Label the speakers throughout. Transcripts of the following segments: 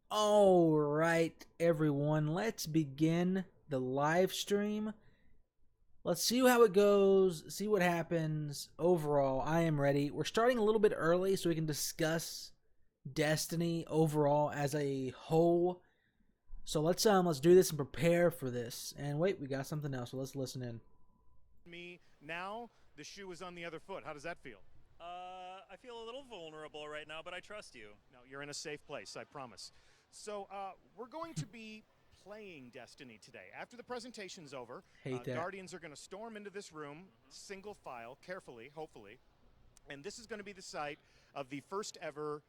Speaker 1: All right, everyone, let's begin the live stream. Let's see how it goes, see what happens. Overall, I am ready. We're starting a little bit early so we can discuss Destiny overall as a whole. So let's do this and prepare for this. And wait, we got something else, so let's listen in.
Speaker 2: Me now, the shoe is on the other foot. How does that feel?
Speaker 3: I feel a little vulnerable right now, but I trust you.
Speaker 2: No, you're in a safe place, I promise. So we're going to be playing Destiny today. After the presentation's over,
Speaker 1: Hate that.
Speaker 2: Guardians are going to storm into this room, single file, carefully, hopefully. And this is going to be the site of the first ever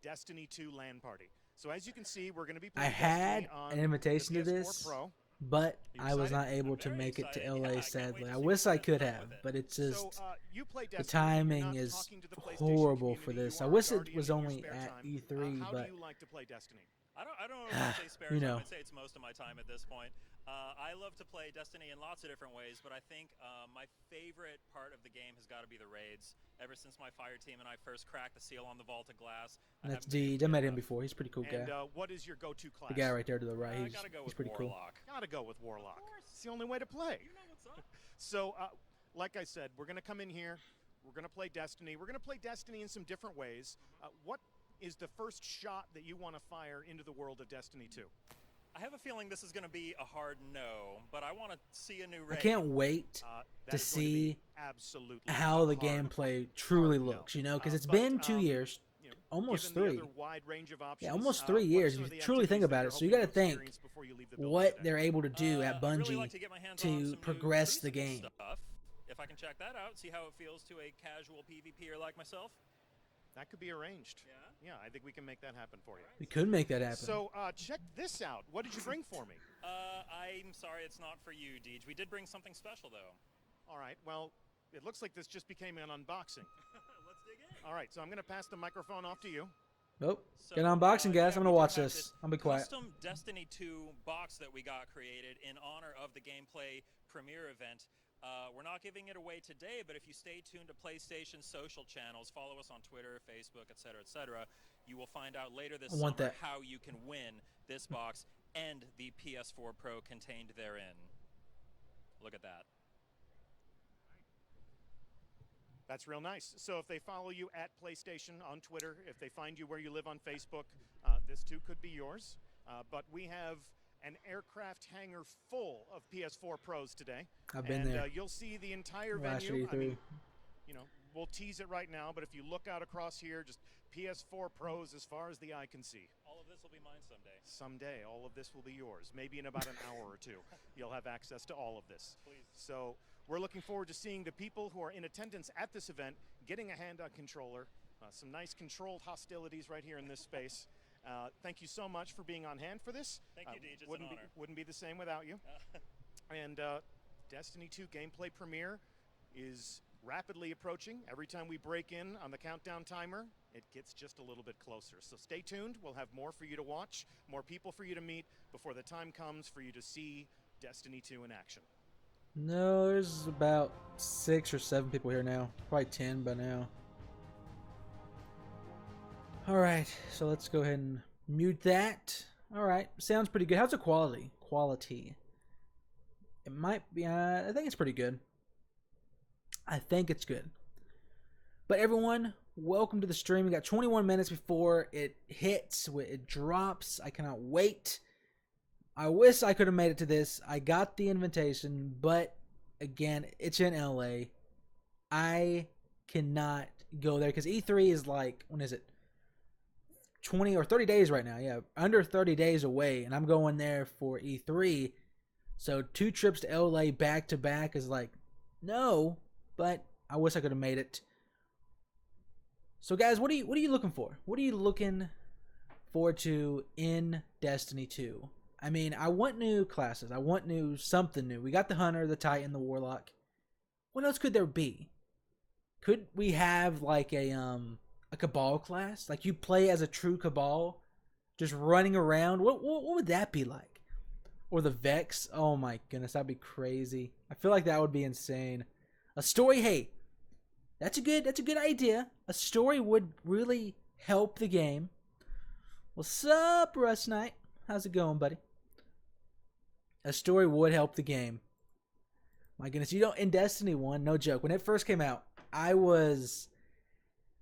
Speaker 2: Destiny 2 LAN party. So as you can see, we're going to be
Speaker 1: I
Speaker 2: playing
Speaker 1: had
Speaker 2: Destiny on
Speaker 1: an invitation
Speaker 2: the
Speaker 1: to
Speaker 2: PS4
Speaker 1: this,
Speaker 2: Pro.
Speaker 1: but
Speaker 2: You
Speaker 1: I was
Speaker 2: excited?
Speaker 1: not able
Speaker 3: I'm
Speaker 1: to
Speaker 3: very
Speaker 1: make it to
Speaker 3: excited.
Speaker 1: LA,
Speaker 3: Yeah, I can't wait
Speaker 1: sadly.
Speaker 3: to
Speaker 1: I
Speaker 3: see
Speaker 1: wish
Speaker 3: what
Speaker 1: I
Speaker 3: you
Speaker 1: could
Speaker 3: guys
Speaker 1: have,
Speaker 3: done with it.
Speaker 1: but it's just
Speaker 2: So you play
Speaker 1: the
Speaker 2: Destiny, you're
Speaker 1: timing
Speaker 2: not
Speaker 1: is
Speaker 2: talking to the PlayStation
Speaker 1: horrible for
Speaker 2: community,
Speaker 1: this.
Speaker 2: you
Speaker 1: I
Speaker 2: are a
Speaker 1: wish it
Speaker 2: Guardian
Speaker 1: was
Speaker 2: in your
Speaker 1: only
Speaker 2: spare
Speaker 1: at
Speaker 2: time.
Speaker 1: E3,
Speaker 2: How
Speaker 1: but
Speaker 2: do you like to play Destiny?
Speaker 3: I don't know if I say spare
Speaker 1: you
Speaker 3: time.
Speaker 1: know.
Speaker 3: I'd say it's most of my time at this point. I love to play Destiny in lots of different ways, but I think my favorite part of the game has got to be the raids. Ever since my fire team and I first cracked the seal on the Vault of Glass,
Speaker 1: And that's
Speaker 3: haven't been able
Speaker 1: D.
Speaker 3: to
Speaker 1: I
Speaker 3: get
Speaker 1: met him
Speaker 3: enough.
Speaker 1: before. He's a pretty cool guy.
Speaker 2: And what is your go-to class?
Speaker 1: The guy right there to the right,
Speaker 3: I
Speaker 1: he's
Speaker 3: gotta go
Speaker 1: he's
Speaker 3: with
Speaker 1: pretty cool.
Speaker 3: Warlock.
Speaker 2: Gotta go with Warlock.
Speaker 3: Of course.
Speaker 2: It's the only way to play.
Speaker 3: You know what's up.
Speaker 2: So, like I said, we're going to come in here. We're going to play Destiny. We're going to play Destiny in some different ways. What is the first shot that you want to fire into the world of Destiny 2?
Speaker 3: I have a feeling this is going to be a hard no, but I want to see a new
Speaker 1: I
Speaker 3: raid.
Speaker 1: can't wait
Speaker 2: That
Speaker 1: to
Speaker 2: is going to be
Speaker 1: see
Speaker 2: absolutely
Speaker 1: how the
Speaker 2: hard,
Speaker 1: gameplay truly
Speaker 2: hard no.
Speaker 1: looks, you know, because it's
Speaker 2: But,
Speaker 1: been 2 years,
Speaker 2: you know,
Speaker 1: almost
Speaker 2: given the
Speaker 1: 3.
Speaker 2: other wide range of options,
Speaker 1: Yeah, almost
Speaker 2: what
Speaker 1: 3
Speaker 2: are
Speaker 1: years
Speaker 2: some
Speaker 1: if
Speaker 2: of
Speaker 1: you
Speaker 2: the
Speaker 1: truly think
Speaker 2: activities
Speaker 1: about
Speaker 2: that
Speaker 1: it. So
Speaker 2: you're
Speaker 1: you got to
Speaker 2: hoping to
Speaker 1: think
Speaker 2: experience before you leave the building
Speaker 1: what
Speaker 2: today?
Speaker 1: they're able to do at
Speaker 3: I'd
Speaker 1: Bungie
Speaker 3: really like to get my hands on
Speaker 1: to
Speaker 3: some new
Speaker 1: progress the
Speaker 3: Crucible
Speaker 1: game.
Speaker 3: stuff. If I can check that out, see how it feels to a casual PvPer like myself.
Speaker 2: That could be arranged.
Speaker 3: Yeah?
Speaker 2: Yeah, I think we can make that happen for you.
Speaker 1: We could make that happen.
Speaker 2: So check this out. What did you bring for me?
Speaker 3: I'm sorry it's not for you, Deej. We did bring something special, though.
Speaker 2: All right, well, it looks like this just became an unboxing.
Speaker 3: Let's dig in.
Speaker 2: All right, so I'm going to pass the microphone off to you.
Speaker 1: Nope.
Speaker 3: So,
Speaker 1: Get unboxing, guys.
Speaker 3: yeah,
Speaker 1: I'm
Speaker 3: we
Speaker 1: gonna
Speaker 3: do
Speaker 1: watch
Speaker 3: have
Speaker 1: this. I'll be quiet.
Speaker 3: Custom Destiny 2 box that we got created in honor of the gameplay premiere event. We're not giving it away today, but if you stay tuned to PlayStation social channels, follow us on Twitter, Facebook, etc., you will find out later this
Speaker 1: want
Speaker 3: summer
Speaker 1: that.
Speaker 3: how you can win this box and the PS4 Pro contained therein. Look at that.
Speaker 2: That's real nice. So if they follow you at PlayStation on Twitter, if they find you where you live on Facebook, this too could be yours. But we have an aircraft hangar full of PS4 Pros today.
Speaker 1: I've been there.
Speaker 2: You'll see the entire
Speaker 1: Last
Speaker 2: venue.
Speaker 1: E3.
Speaker 2: I mean, you know, we'll tease it right now, but if you look out across here, just PS4 Pros as far as the eye can see.
Speaker 3: All of this will be mine someday.
Speaker 2: Someday, all of this will be yours. Maybe in about an hour or two, you'll have access to all of this.
Speaker 3: Please.
Speaker 2: So we're looking forward to seeing the people who are in attendance at this event getting a hand-on controller. Some nice controlled hostilities right here in this space. Thank you so much for being on hand for this.
Speaker 3: Thank you, Deej. It's
Speaker 2: wouldn't
Speaker 3: an honor.
Speaker 2: wouldn't be the same without you. And Destiny 2 gameplay premiere is rapidly approaching. Every time we break in on the countdown timer, it gets just a little bit closer. So stay tuned. We'll have more for you to watch, more people for you to meet before the time comes for you to see Destiny 2 in action.
Speaker 1: No, there's about 6 or 7 people here now. Probably 10 by now. Alright, so let's go ahead and mute that. Alright, sounds pretty good. How's the quality? It might be, I think it's pretty good. I think it's good. But everyone, welcome to the stream. We got 21 minutes before it hits, it drops. I cannot wait. I wish I could have made it to this. I got the invitation, but again, it's in LA. I cannot go there because E3 is like, when is it? 20 or 30 days right now. Yeah, under 30 days away, and I'm going there for E3. So 2 trips to LA back to back is like, no, but I wish I could have made it. So guys, what are you looking for? What are you looking forward to in Destiny 2? I mean, I want new classes. I want something new. We got the Hunter, the Titan, the Warlock. What else could there be? Could we have like a Cabal class? Like you play as a true Cabal, just running around. What would that be like? Or the Vex? Oh my goodness, that'd be crazy. I feel like that would be insane. A story, hey, that's a good idea. A story would really help the game. What's up, Russ Knight? How's it going, buddy? A story would help the game. My goodness, you don't in Destiny 1, no joke. When it first came out, I was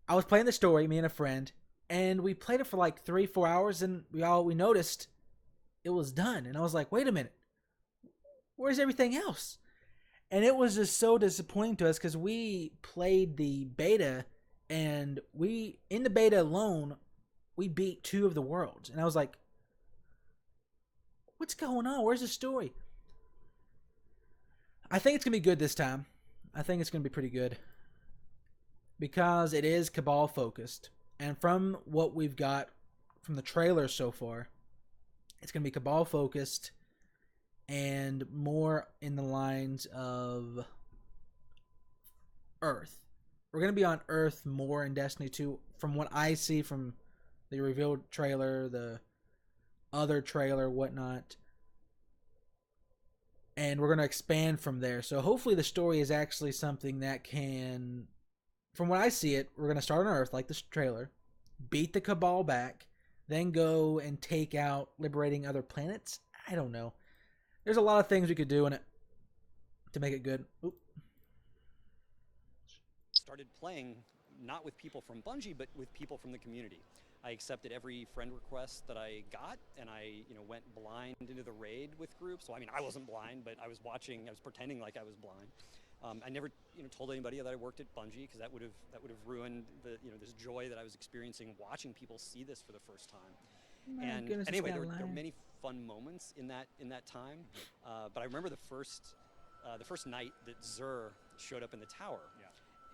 Speaker 1: playing the story, me and a friend, and we played it for like 3-4 hours, and we noticed it was done. And I was like, wait a minute, where's everything else? And it was just so disappointing to us because we played the beta, and in the beta alone, we beat 2 of the worlds. And I was like, what's going on? Where's the story? I think it's going to be good this time. I think it's going to be pretty good. Because it is Cabal focused. And from what we've got from the trailer so far, it's going to be Cabal focused and more in the lines of Earth. We're going to be on Earth more in Destiny 2 from what I see from the revealed trailer, the other trailer, whatnot. And we're going to expand from there. So hopefully the story is actually something that can, from what I see it, we're going to start on Earth like this trailer, beat the Cabal back, then go and take out liberating other planets. I don't know. There's a lot of things we could do in it to make it good. Oop.
Speaker 4: Started playing not with people from Bungie, but with people from the community. I accepted every friend request that I got, and I, went blind into the raid with groups. So I mean, I wasn't blind, but I was watching. I was pretending like I was blind. I never, told anybody that I worked at Bungie because that would have ruined the, this joy that I was experiencing watching people see this for the first time. And anyway, there were many fun moments in that time. But I remember the first night that Xur showed up in the tower,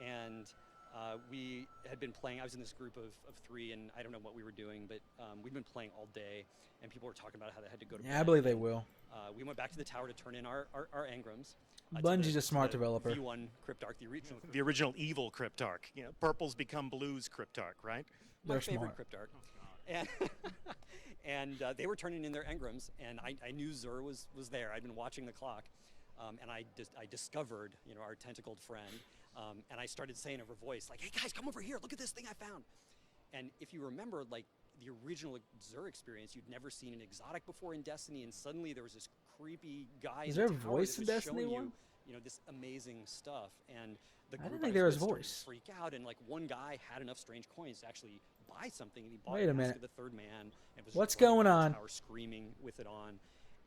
Speaker 4: and we had been playing. I was in this group of 3, and I don't know what we were doing, but we'd been playing all day, and people were talking about how they had to go to bed.
Speaker 1: Yeah, I believe they will.
Speaker 4: We went back to the tower to turn in our engrams.
Speaker 1: Bungie's a smart developer.
Speaker 4: V1 Cryptarch,
Speaker 2: the original evil Cryptarch. Purple's become blue's Cryptarch, right?
Speaker 4: My
Speaker 1: They're
Speaker 4: favorite
Speaker 1: smart.
Speaker 4: Cryptarch. And they were turning in their engrams, and I knew Xur was there. I'd been watching the clock, and I discovered our tentacled friend, and I started saying over voice like, "Hey guys, come over here! Look at this thing I found!" And if you remember, like the original Xur experience, you'd never seen an exotic before in Destiny, and suddenly there was this creepy guy.
Speaker 1: Is
Speaker 4: in
Speaker 1: there
Speaker 4: the
Speaker 1: a
Speaker 4: tower
Speaker 1: voice
Speaker 4: that
Speaker 1: in
Speaker 4: was
Speaker 1: Destiny
Speaker 4: showing
Speaker 1: 1?
Speaker 4: you this amazing stuff, and the
Speaker 1: I
Speaker 4: group
Speaker 1: didn't think there was
Speaker 4: started
Speaker 1: voice.
Speaker 4: to freak out, and like one guy had enough strange coins to actually buy something, and he bought
Speaker 1: Wait a
Speaker 4: Mask
Speaker 1: minute.
Speaker 4: of the Third Man. And was
Speaker 1: What's
Speaker 4: just running
Speaker 1: going
Speaker 4: around
Speaker 1: on?
Speaker 4: the tower screaming with it on,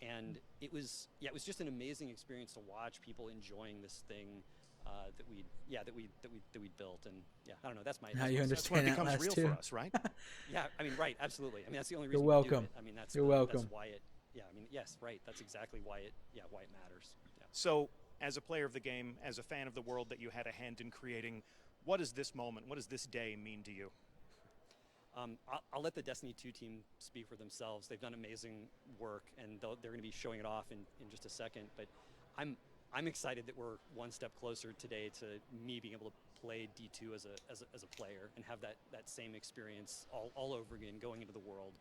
Speaker 4: and it was just an amazing experience to watch people enjoying this thing that we built, and I don't know. That's my.
Speaker 1: Now you
Speaker 2: That's when
Speaker 1: understand
Speaker 2: it
Speaker 1: that
Speaker 2: becomes
Speaker 1: last
Speaker 2: real
Speaker 1: too.
Speaker 2: for us, right?
Speaker 4: Yeah, I mean, right, absolutely. I mean, that's the only
Speaker 1: You're
Speaker 4: reason. We do
Speaker 1: welcome.
Speaker 4: it. I mean, that's
Speaker 1: You're welcome.
Speaker 4: That's why it. Yeah, I mean, yes, right. That's exactly why it matters. Yeah.
Speaker 2: So, as a player of the game, as a fan of the world that you had a hand in creating, what does this moment, what does this day mean to you?
Speaker 4: I'll let the Destiny 2 team speak for themselves. They've done amazing work, and they're going to be showing it off in just a second. But I'm excited that we're one step closer today to me being able to play D2 as a player and have that same experience all over again, going into the world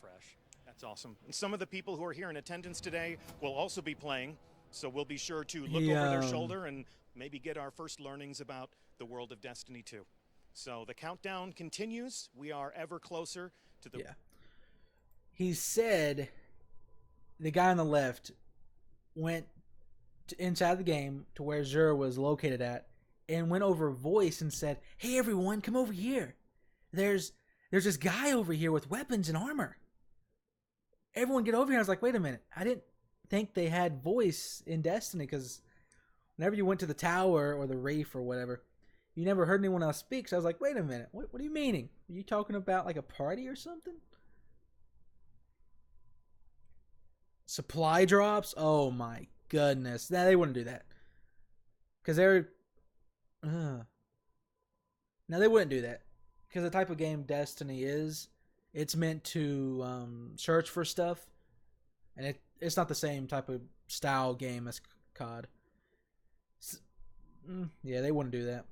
Speaker 4: fresh.
Speaker 2: That's awesome. And some of the people who are here in attendance today will also be playing, so we'll be sure to look over their shoulder and maybe get our first learnings about the world of Destiny 2. So the countdown continues. We are ever closer to the...
Speaker 1: Yeah. He said the guy on the left went inside the game to where Xur was located at and went over voice and said, "Hey everyone, come over here. There's this guy over here with weapons and armor. Everyone get over here." I was like, wait a minute. I didn't think they had voice in Destiny, because whenever you went to the tower or the reef or whatever, you never heard anyone else speak. So I was like, wait a minute. What are you meaning? Are you talking about like a party or something? Supply drops? Oh my goodness. Nah, they wouldn't do that. Because they're... No, they wouldn't do that. Because the type of game Destiny is, it's meant to search for stuff. And it's not the same type of style game as COD. Yeah, they wouldn't do that.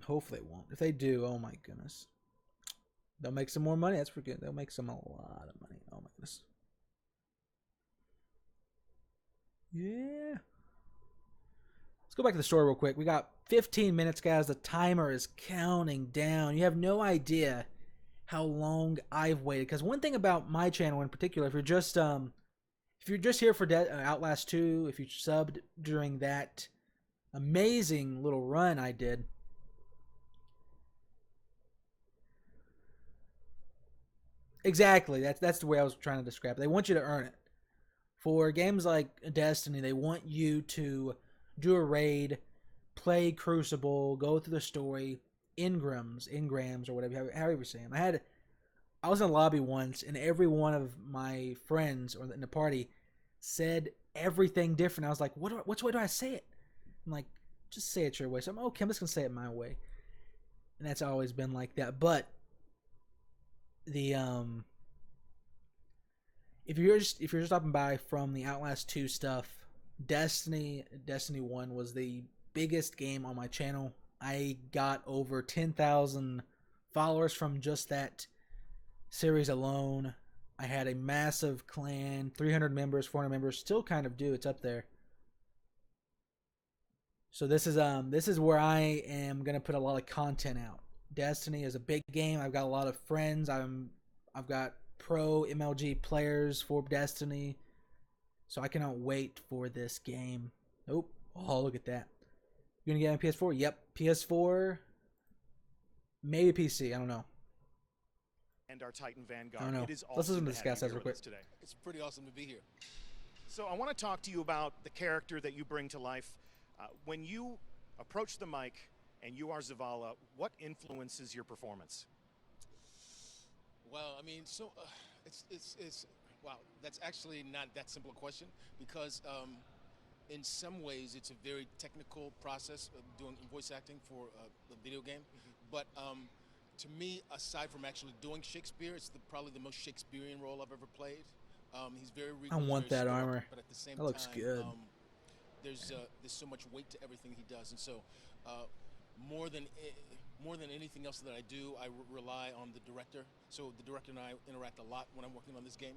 Speaker 1: Hopefully they won't. If they do, oh my goodness. They'll make some more money. That's for good. They'll make a lot of money. Oh my goodness. Yeah. Let's go back to the story real quick. We got 15 minutes, guys. The timer is counting down. You have no idea how long I've waited. Because one thing about my channel in particular, if you're just here for Outlast 2, if you subbed during that amazing little run I did, exactly, that's the way I was trying to describe it. They want you to earn it. For games like Destiny, they want you to do a raid, play Crucible, go through the story, engrams, or whatever, however you say them. I was in a lobby once, and every one of my friends or in the party said everything different. I was like, which way do I say it? I'm like, just say it your way. So I'm okay, I'm just gonna say it my way. And that's always been like that. But the if you're just stopping by from the Outlast 2 stuff, Destiny 1 was the biggest game on my channel. I got over 10,000 followers from just that series alone. I had a massive clan, 300 members, 400 members, still kind of do. It's up there. So this is where I am gonna put a lot of content out. Destiny is a big game. I've got a lot of friends. I've got pro MLG players for Destiny, so I cannot wait for this game. Oh, look at that. You gonna get on PS4? Yep, PS4, maybe PC. I don't know.
Speaker 2: And our Titan Vanguard.
Speaker 1: I don't know.
Speaker 2: It is
Speaker 1: Let's
Speaker 2: awesome
Speaker 1: listen to
Speaker 2: to
Speaker 1: this
Speaker 2: have
Speaker 1: guy
Speaker 2: you
Speaker 1: says
Speaker 2: here
Speaker 1: real
Speaker 2: with
Speaker 1: quick.
Speaker 2: us today.
Speaker 5: It's pretty awesome to be here.
Speaker 2: So I want to talk to you about the character that you bring to life. When you approach the mic and you are Zavala, what influences your performance?
Speaker 5: Well, I mean, so it's wow. That's actually not that simple a question because in some ways it's a very technical process of doing voice acting for a video game. But to me, aside from actually doing Shakespeare, it's probably the most Shakespearean role I've ever played. He's very regal,
Speaker 1: I want
Speaker 5: very
Speaker 1: that
Speaker 5: stoic,
Speaker 1: armor.
Speaker 5: but at the same
Speaker 1: That looks
Speaker 5: time,
Speaker 1: good.
Speaker 5: there's so much weight to everything he does, and so more than anything else that I do, I rely on the director. So the director and I interact a lot when I'm working on this game.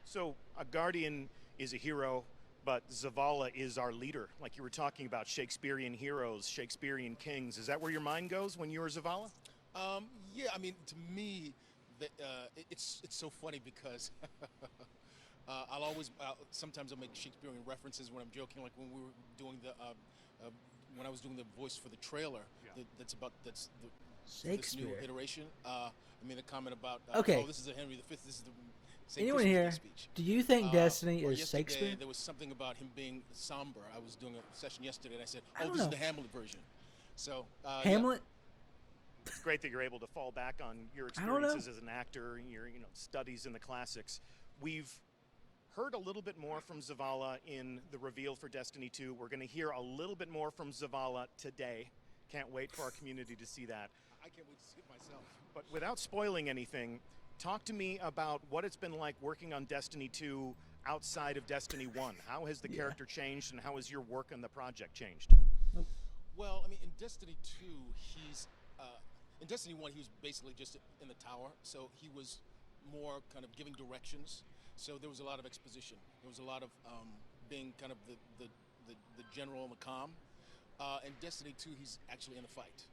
Speaker 2: So a Guardian is a hero, but Zavala is our leader. Like you were talking about Shakespearean heroes, Shakespearean kings. Is that where your mind goes when you're Zavala?
Speaker 5: Yeah, I mean, to me, it's so funny because sometimes I'll make Shakespearean references when I'm joking, like when we were doing when I was doing the voice for the trailer.
Speaker 2: Yeah.
Speaker 5: That's this
Speaker 1: Shakespeare.
Speaker 5: new iteration. I mean, the comment about
Speaker 1: Okay.
Speaker 5: oh, this is a Henry V. This is the St.
Speaker 1: Anyone
Speaker 5: Christmas Day
Speaker 1: here?
Speaker 5: speech.
Speaker 1: Do you think Destiny
Speaker 5: Or
Speaker 1: is
Speaker 5: yesterday,
Speaker 1: Shakespeare?
Speaker 5: There was something about him being somber. I was doing a session yesterday, and I said,
Speaker 1: I
Speaker 5: "Oh,
Speaker 1: don't
Speaker 5: this is
Speaker 1: know.
Speaker 5: the Hamlet version." So
Speaker 1: Hamlet?
Speaker 2: It's great that you're able to fall back on your
Speaker 1: I don't know.
Speaker 2: experiences as an actor, your studies in the classics. We've heard a little bit more from Zavala in the reveal for Destiny 2. We're going to hear a little bit more from Zavala today. Can't wait for our community to see that.
Speaker 5: I can't wait to see it myself.
Speaker 2: But without spoiling anything, talk to me about what it's been like working on Destiny 2 outside of Destiny 1. How has the character changed, and how has your work on the project changed?
Speaker 5: Well, I mean, in Destiny 2, in Destiny 1, he was basically just in the tower, so he was more kind of giving directions. So there was a lot of exposition. There was a lot of being kind of the general and the comm. In Destiny 2, he's actually in a fight.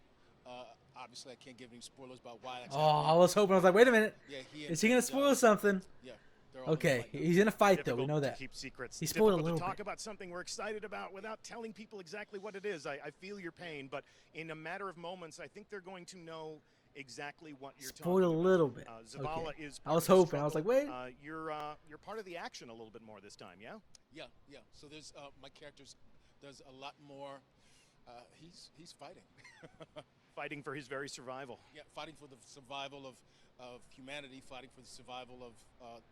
Speaker 5: Obviously, I can't give any spoilers about why that's happening.
Speaker 1: I was hoping. I was like, wait a minute.
Speaker 5: Yeah,
Speaker 1: Is he gonna spoil something?
Speaker 5: Yeah. They're all in a
Speaker 1: Okay,
Speaker 5: fight now.
Speaker 1: he's in a fight though.
Speaker 2: Difficult
Speaker 1: We know
Speaker 2: to
Speaker 1: that.
Speaker 2: keep secrets.
Speaker 1: He spoiled a
Speaker 2: Difficult
Speaker 1: little
Speaker 2: to talk
Speaker 1: bit.
Speaker 2: about something we're excited about without telling people exactly what it is. I feel your pain, but in a matter of moments, I think they're going to know exactly what you're
Speaker 1: Spoiled
Speaker 2: talking
Speaker 1: a
Speaker 2: about.
Speaker 1: little bit.
Speaker 2: Zavala
Speaker 1: Okay.
Speaker 2: is.
Speaker 1: I was
Speaker 2: part of the
Speaker 1: hoping. I was like,
Speaker 2: struggle.
Speaker 1: wait.
Speaker 2: You're part of the action a little bit more this time, yeah?
Speaker 5: Yeah. So there's my character does a lot more. He's fighting.
Speaker 2: Fighting for his very survival.
Speaker 5: Yeah, fighting for the survival of humanity, fighting for the survival of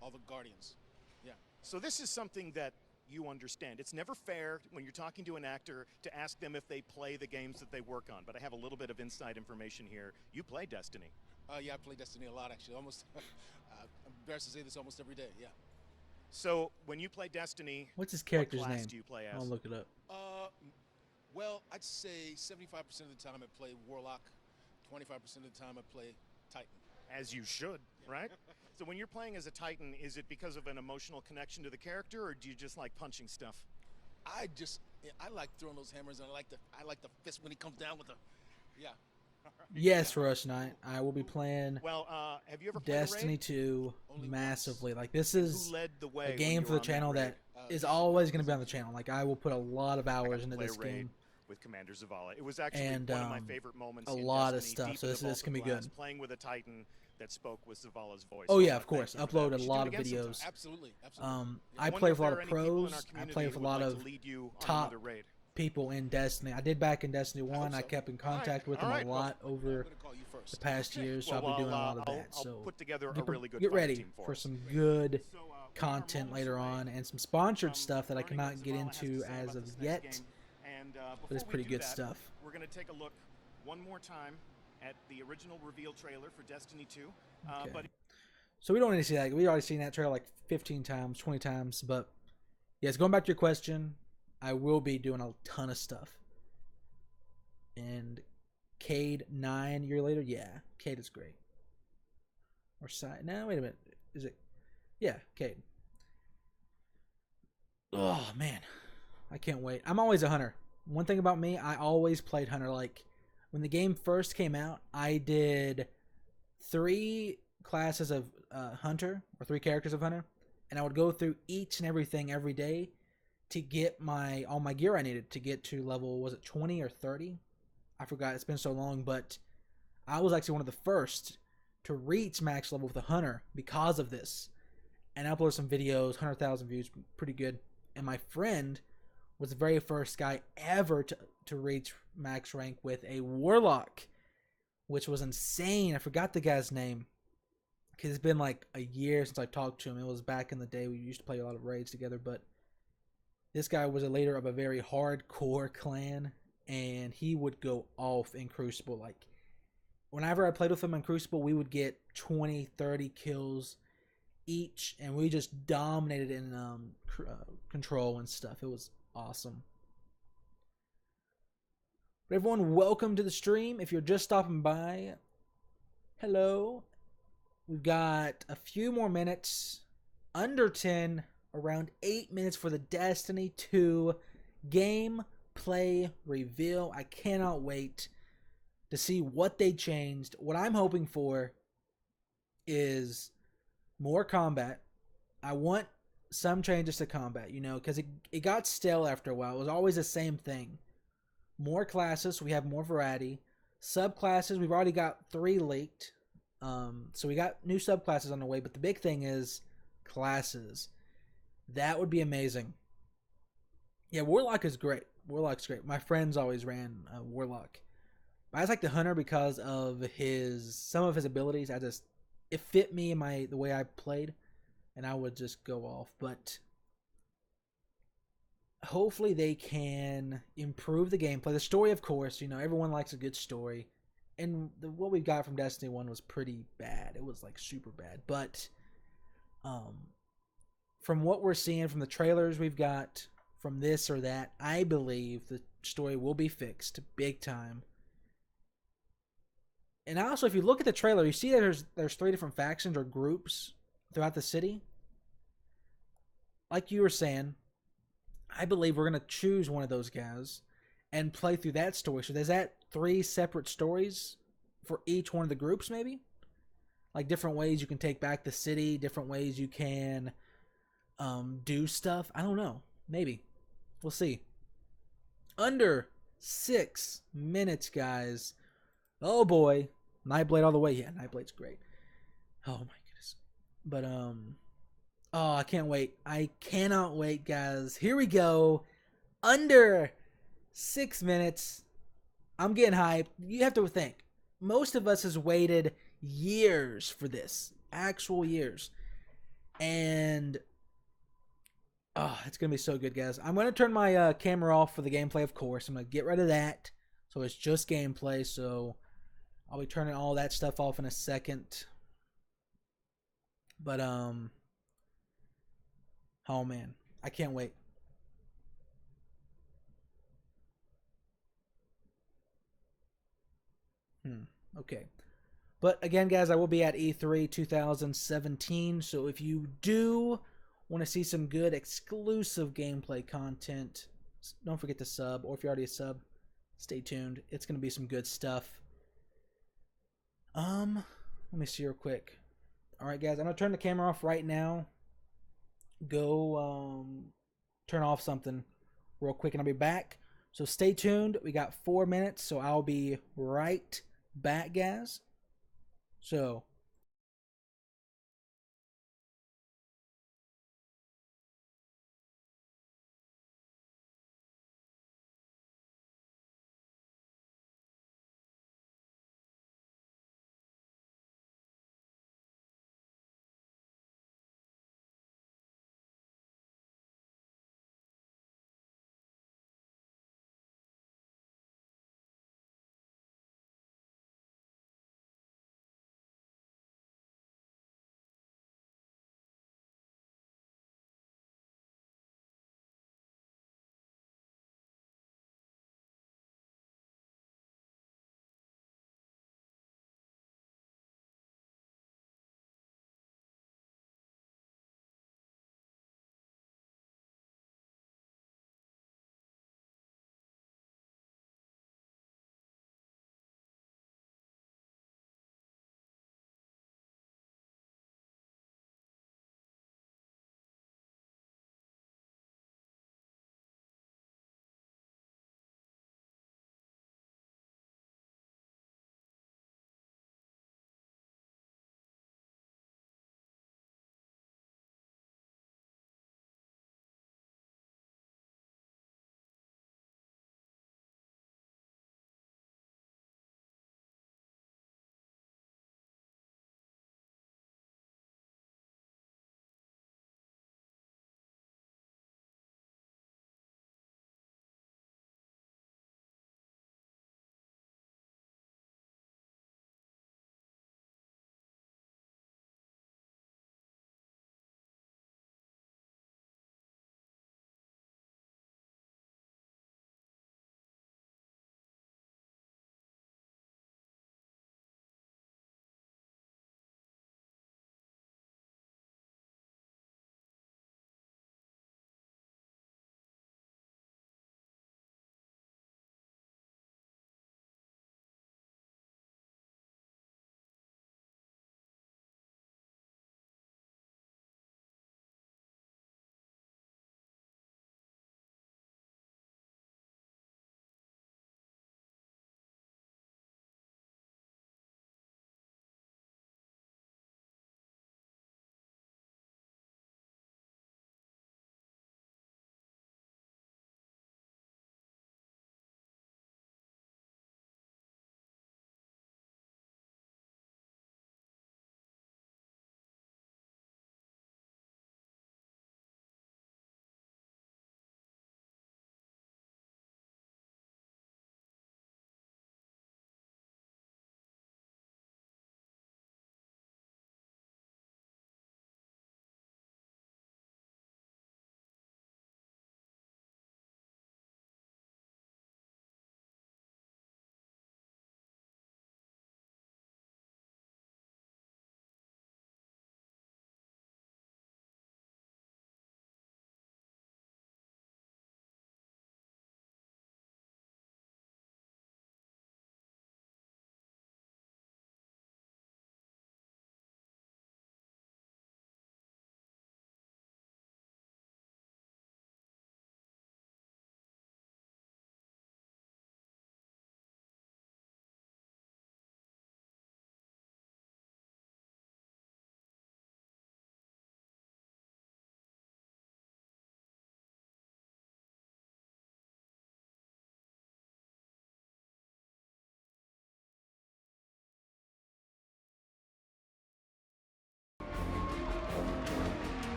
Speaker 5: all the Guardians. Yeah.
Speaker 2: So this is something that you understand. It's never fair when you're talking to an actor to ask them if they play the games that they work on, but I have a little bit of inside information here. You play Destiny.
Speaker 5: Yeah, I play Destiny a lot, actually. Almost, I'm embarrassed to say this, almost every day, yeah.
Speaker 2: So when you play Destiny,
Speaker 1: What's his character's
Speaker 2: what class
Speaker 1: name?
Speaker 2: do you play as?
Speaker 1: I'll look it up.
Speaker 5: Well, I'd say 75% of the time I play Warlock, 25% of the time I play Titan.
Speaker 2: As you should, right? So when you're playing as a Titan, is it because of an emotional connection to the character, or do you just like punching stuff?
Speaker 5: I like throwing those hammers, and I like the fist when he comes down with the, yeah.
Speaker 1: Yes, Rush Knight. I will be playing
Speaker 2: Well, have you ever played
Speaker 1: Destiny
Speaker 2: a raid?
Speaker 1: 2
Speaker 5: Only
Speaker 1: massively. Like, this
Speaker 2: And
Speaker 1: is
Speaker 2: who led the way
Speaker 1: a
Speaker 2: when
Speaker 1: game
Speaker 2: you
Speaker 1: for
Speaker 2: were
Speaker 1: the
Speaker 2: on that
Speaker 1: channel
Speaker 2: raid?
Speaker 1: that is always going to be on the channel. Like, I will put a lot of
Speaker 2: I got
Speaker 1: hours
Speaker 2: to
Speaker 1: into
Speaker 2: play
Speaker 1: this
Speaker 2: a raid
Speaker 1: game.
Speaker 2: with Commander Zavala. It was actually
Speaker 1: And
Speaker 2: one of my favorite moments
Speaker 1: a
Speaker 2: in
Speaker 1: lot of
Speaker 2: Destiny,
Speaker 1: stuff.
Speaker 2: deep
Speaker 1: So
Speaker 2: in
Speaker 1: this
Speaker 2: the Vault
Speaker 1: can be
Speaker 2: of Glass,
Speaker 1: good.
Speaker 2: playing with a Titan that spoke with Zavala's voice.
Speaker 1: Oh
Speaker 2: So I
Speaker 1: yeah,
Speaker 2: wanna
Speaker 1: of course.
Speaker 2: thank you for that.
Speaker 1: Upload
Speaker 2: We
Speaker 1: a
Speaker 2: should do
Speaker 1: lot
Speaker 2: it
Speaker 1: of
Speaker 2: again sometime.
Speaker 1: videos.
Speaker 5: Absolutely.
Speaker 1: I
Speaker 2: wonder
Speaker 1: play
Speaker 2: if
Speaker 1: with a lot
Speaker 2: there
Speaker 1: of
Speaker 2: are any people in our
Speaker 1: pros. I
Speaker 2: community
Speaker 1: play with a
Speaker 2: who would
Speaker 1: lot
Speaker 2: like
Speaker 1: of
Speaker 2: to lead you on
Speaker 1: top
Speaker 2: another raid.
Speaker 1: people in Destiny. I did back in Destiny 1. I
Speaker 5: so.
Speaker 1: kept in
Speaker 5: All right.
Speaker 1: contact with
Speaker 2: All
Speaker 1: them
Speaker 2: right.
Speaker 1: a
Speaker 2: Well,
Speaker 1: lot
Speaker 5: I'm
Speaker 1: over
Speaker 5: going to call you first.
Speaker 1: the past years, so
Speaker 2: Well,
Speaker 1: I'll be doing a lot of
Speaker 2: I'll
Speaker 1: that. So
Speaker 2: put together a
Speaker 1: get,
Speaker 2: really good
Speaker 1: get
Speaker 2: fire
Speaker 1: ready
Speaker 2: team
Speaker 1: for
Speaker 2: us.
Speaker 1: some good
Speaker 2: So, what are our
Speaker 1: content
Speaker 2: moments
Speaker 1: later
Speaker 2: away
Speaker 1: on and some sponsored
Speaker 2: from
Speaker 1: stuff that I
Speaker 2: learning
Speaker 1: cannot
Speaker 2: what
Speaker 1: get
Speaker 2: Zavala has to
Speaker 1: into
Speaker 2: say
Speaker 1: as
Speaker 2: about
Speaker 1: of
Speaker 2: this next
Speaker 1: yet.
Speaker 2: game. And
Speaker 1: But it's
Speaker 2: before we
Speaker 1: pretty
Speaker 2: do
Speaker 1: good
Speaker 2: that,
Speaker 1: stuff.
Speaker 2: we're going to take a look one more time at the original reveal trailer for Destiny 2.
Speaker 1: Okay.
Speaker 2: But
Speaker 1: So we don't need to see that. We already seen that trailer like 15 times, 20 times. But yes, going back to your question, I will be doing a ton of stuff. And Cade 9 year later, yeah, Cade is great. Or side? No, wait a minute. Is it? Yeah, Cade. Oh man, I can't wait. I'm always a hunter. One thing about me, I always played hunter. Like when the game first came out, I did 3 classes of hunter or 3 characters of hunter, and I would go through each and everything every day to get all my gear I needed to get to level, was it 20 or 30? I forgot. It's been so long, but I was actually one of the first to reach max level with a hunter because of this. And I uploaded some videos, 100,000 views, pretty good. And my friend was the very first guy ever to reach max rank with a warlock, which was insane. I forgot the guy's name because it's been like a year since I talked to him. It was back in the day. We used to play a lot of raids together, but this guy was a leader of a very hardcore clan, and he would go off in Crucible. Like, whenever I played with him in Crucible, we would get 20, 30 kills each, and we just dominated in control and stuff. It was awesome. But everyone, welcome to the stream. If you're just stopping by, hello. We've got a few more minutes, under 10, around 8 minutes for the Destiny 2 gameplay reveal. I cannot wait to see what they changed. What I'm hoping for is more combat. I want some changes to combat, because it got stale after a while. It was always the same thing. More classes, so we have more variety. Subclasses, we've already got 3 leaked. So we got new subclasses on the way, but the big thing is classes. That would be amazing. Yeah, Warlock is great. Warlock's great. My friends always ran Warlock. I just like the Hunter because of some of his abilities. It fit me in the way I played, and I would just go off. But hopefully they can improve the gameplay. The story, of course, everyone likes a good story. And what we got from Destiny 1 was pretty bad. It was like super bad. But from what we're seeing from the trailers we've got, from this or that, I believe the story will be fixed big time. And also, if you look at the trailer, you see that there's 3 different factions or groups throughout the city. Like you were saying, I believe we're going to choose one of those guys and play through that story. So there's that 3 separate stories for each one of the groups, maybe? Like different ways you can take back the city, different ways you can do stuff. I don't know. Maybe. We'll see. Under 6 minutes, guys. Oh boy. Nightblade all the way. Yeah, Nightblade's great. Oh my goodness. But oh, I can't wait. I cannot wait, guys. Here we go. Under 6 minutes. I'm getting hyped. You have to think. Most of us has waited years for this. Actual years. And oh, it's going to be so good, guys. I'm going to turn my camera off for the gameplay, of course. I'm going to get rid of that. So it's just gameplay. So I'll be turning all that stuff off in a second. But, oh man. I can't wait. Okay. But again, guys, I will be at E3 2017. So if you do want to see some good exclusive gameplay content, don't forget to sub. Or if you're already a sub, stay tuned. It's going to be some good stuff. Let me see real quick. All right, guys, I'm gonna turn the camera off right now. Go turn off something real quick, and I'll be back. So stay tuned. We got 4 minutes, so I'll be right back, guys. So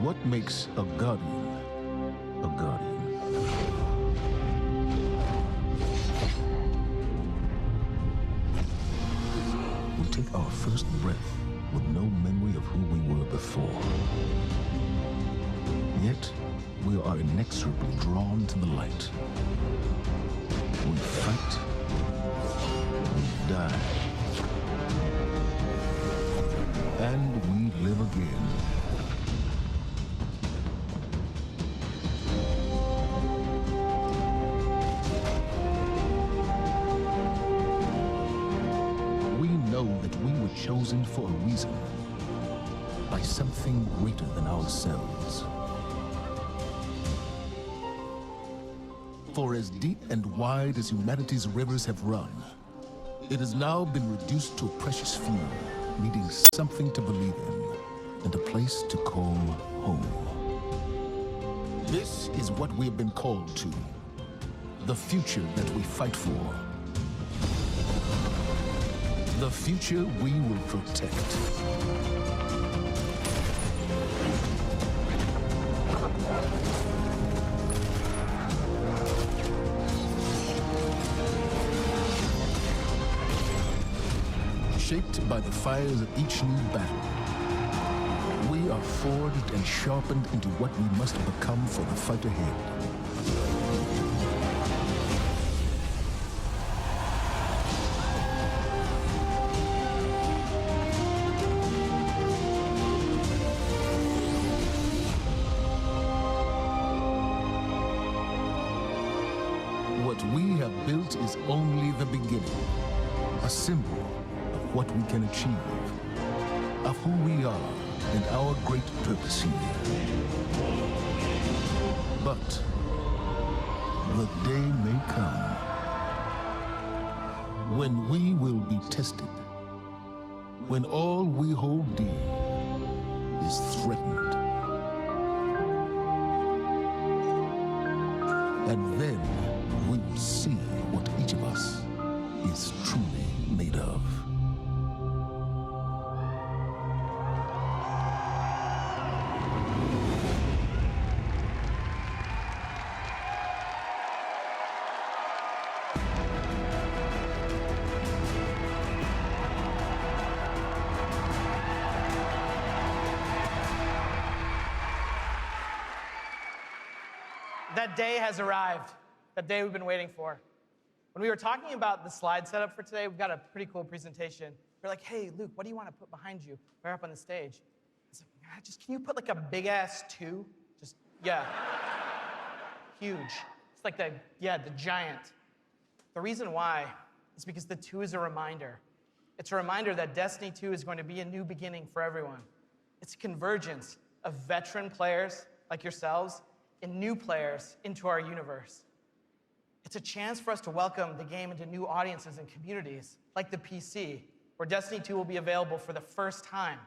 Speaker 6: what makes a guardian a guardian? We'll take our first breath with no memory of who we were before. Yet, we are inexorably drawn to the light. We fight, we die, and we live again. We know that we were chosen for a reason, by something greater than ourselves. For as deep and wide as humanity's rivers have run, it has now been reduced to a precious few, needing something to believe in and a place to call home. This is what we have been called to, the future that we fight for, the future we will protect. Shaped by the fires of each new battle, we are forged and sharpened into what we must become for the fight ahead. What we have built is only the beginning, a symbol of what we can achieve, of who we are and our great purpose here. But the day may come when we will be tested, when all we hold dear is threatened. And then we will see what each of us is truly made of.
Speaker 7: That day has arrived, that day we've been waiting for. When we were talking about the slide setup for today, we've got a pretty cool presentation. We're like, hey, Luke, what do you want to put behind you right up on the stage? I was like, just can you put like a big ass 2? Just, yeah. Huge. It's like the giant. The reason why is because the 2 is a reminder. It's a reminder that Destiny 2 is going to be a new beginning for everyone. It's a convergence of veteran players like yourselves and new players into our universe. It's a chance for us to welcome the game into new audiences and communities, like the PC, where Destiny 2 will be available for the first time.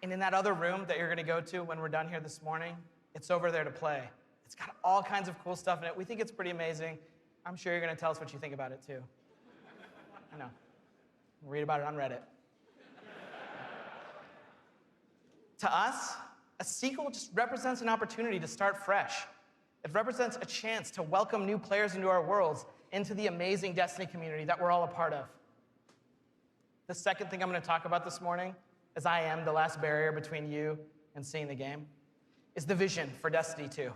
Speaker 7: And in that other room that you're gonna go to when we're done here this morning, it's over there to play. It's got all kinds of cool stuff in it. We think it's pretty amazing. I'm sure you're gonna tell us what you think about it too. I know. Read about it on Reddit. To us, a sequel just represents an opportunity to start fresh. It represents a chance to welcome new players into our worlds, into the amazing Destiny community that we're all a part of. The second thing I'm going to talk about this morning, as I am the last barrier between you and seeing the game, is the vision for Destiny 2.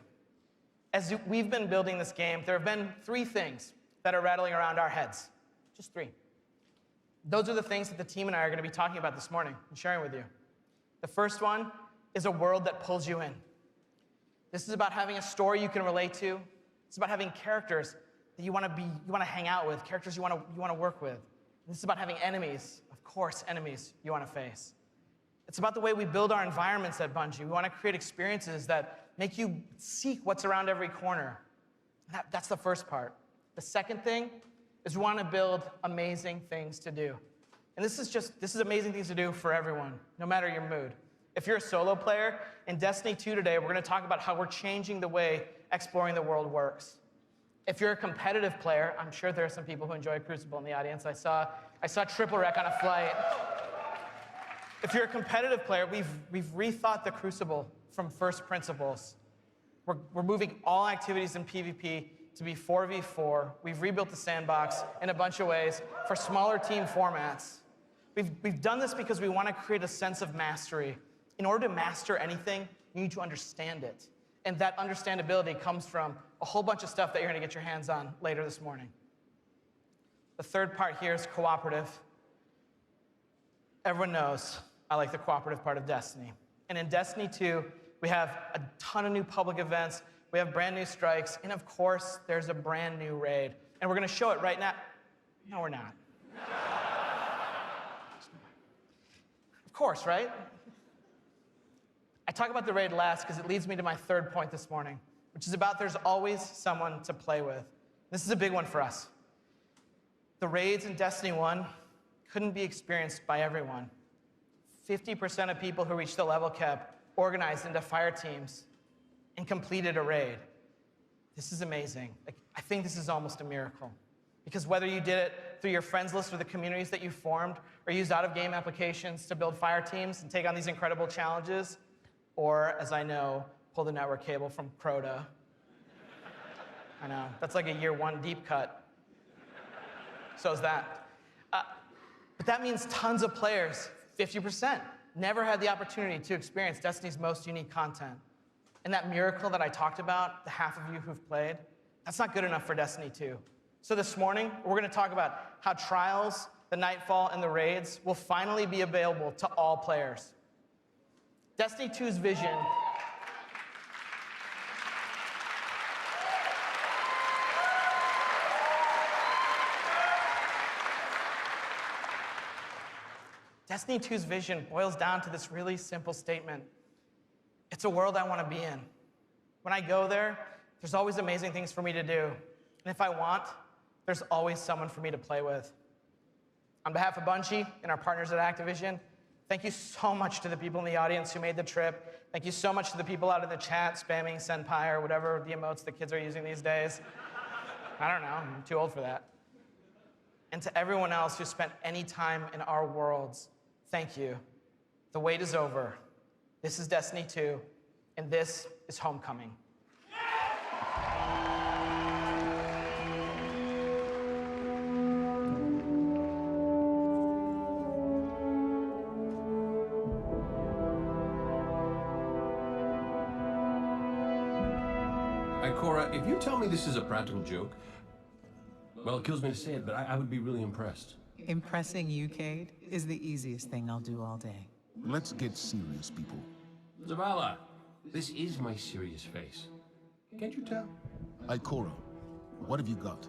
Speaker 7: As we've been building this game, there have been 3 things that are rattling around our heads. Just 3. Those are the things that the team and I are going to be talking about this morning and sharing with you. The first one is a world that pulls you in. This is about having a story you can relate to. It's about having characters that you want to hang out with, characters you want to work with. This is about having enemies, of course, enemies you want to face. It's about the way we build our environments at Bungie. We want to create experiences that make you seek what's around every corner. That's the first part. The second thing is we want to build amazing things to do. And this is amazing things to do for everyone, no matter your mood. If you're a solo player, in Destiny 2 today, we're going to talk about how we're changing the way exploring the world works. If you're a competitive player, I'm sure there are some people who enjoy Crucible in the audience. I saw I saw triple wreck on a flight. If you're a competitive player, we've rethought the Crucible from first principles. We're moving all activities in PvP to be 4v4. We've rebuilt the sandbox in a bunch of ways for smaller team formats. We've done this because we want to create a sense of mastery. In order to master anything, you need to understand it. And that understandability comes from a whole bunch of stuff that you're going to get your hands on later this morning. The third part here is cooperative. Everyone knows I like the cooperative part of Destiny. And in Destiny 2, we have a ton of new public events, we have brand new strikes, and of course, there's a brand new raid. And we're going to show it right now. No, we're not. Of course, right? I talk about the raid last because it leads me to my third point this morning, which is about there's always someone to play with. This is a big one for us. The raids in Destiny 1 couldn't be experienced by everyone. 50% of people who reached the level cap organized into fire teams and completed a raid. This is amazing. I think this is almost a miracle. Because whether you did it through your friends list or the communities that you formed, or used out-of-game applications to build fire teams and take on these incredible challenges, or, as I know, pull the network cable from Crota. I know, that's like a year one deep cut. So is that. But that means tons of players, 50%, never had the opportunity to experience Destiny's most unique content. And that miracle that I talked about, the half of you who've played, that's not good enough for Destiny 2. So this morning, we're going to talk about how Trials, the Nightfall, and the raids will finally be available to all players. Destiny 2's vision Destiny 2's vision boils down to this really simple statement. It's a world I want to be in. When I go there, there's always amazing things for me to do. And if I want, there's always someone for me to play with. On behalf of Bungie and our partners at Activision, thank you so much to the people in the audience who made the trip. Thank you so much to the people out in the chat spamming Senpai or whatever the emotes the kids are using these days. I don't know, I'm too old for that. And to everyone else who spent any time in our worlds, thank you. The wait is over. This is Destiny 2, and this is Homecoming.
Speaker 8: Cora, if you tell me this is a practical joke, well, it kills me to say it, but I would be really impressed.
Speaker 9: Impressing you, Cade, is the easiest thing I'll do all day.
Speaker 6: Let's get serious, people.
Speaker 8: Zavala, this is my serious face. Can't you tell?
Speaker 6: Ikora, what have you got?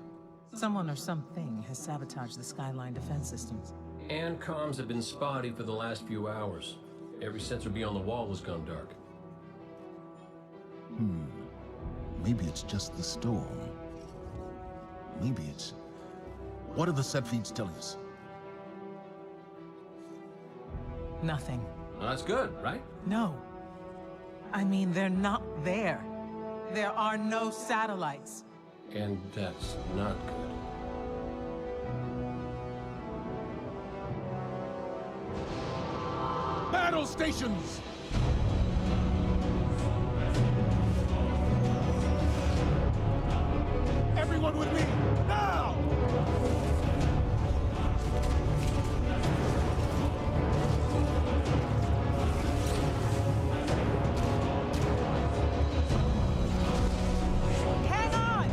Speaker 9: Someone or something has sabotaged the Skyline defense systems.
Speaker 8: And comms have been spotty for the last few hours. Every sensor beyond the wall has gone dark.
Speaker 6: Maybe it's just the storm. Maybe it's... What are the set feeds telling us?
Speaker 9: Nothing.
Speaker 8: Well, that's good, right?
Speaker 9: No. I mean, they're not there. There are no satellites.
Speaker 8: And that's not good.
Speaker 6: Battle stations! Everyone with me, now!
Speaker 9: Hang on!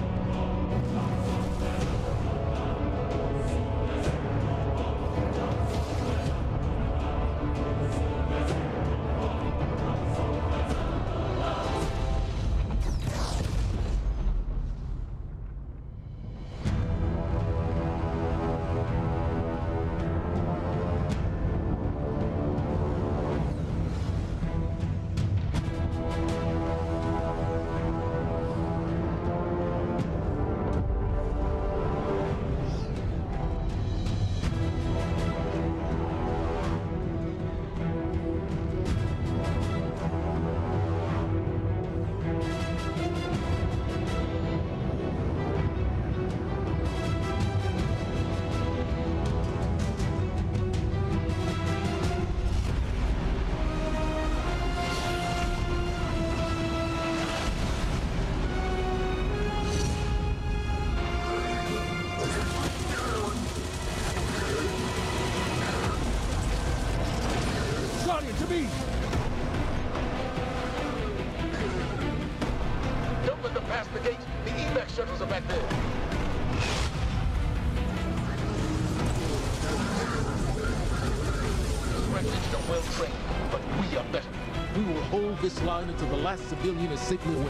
Speaker 6: We will hold this line until the last civilian is safely away.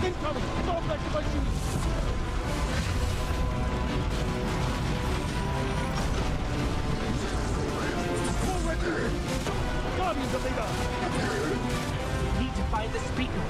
Speaker 6: Incoming! Fall back to my shooting! Forward! Guardians of Vega!
Speaker 10: Need to find the speaker.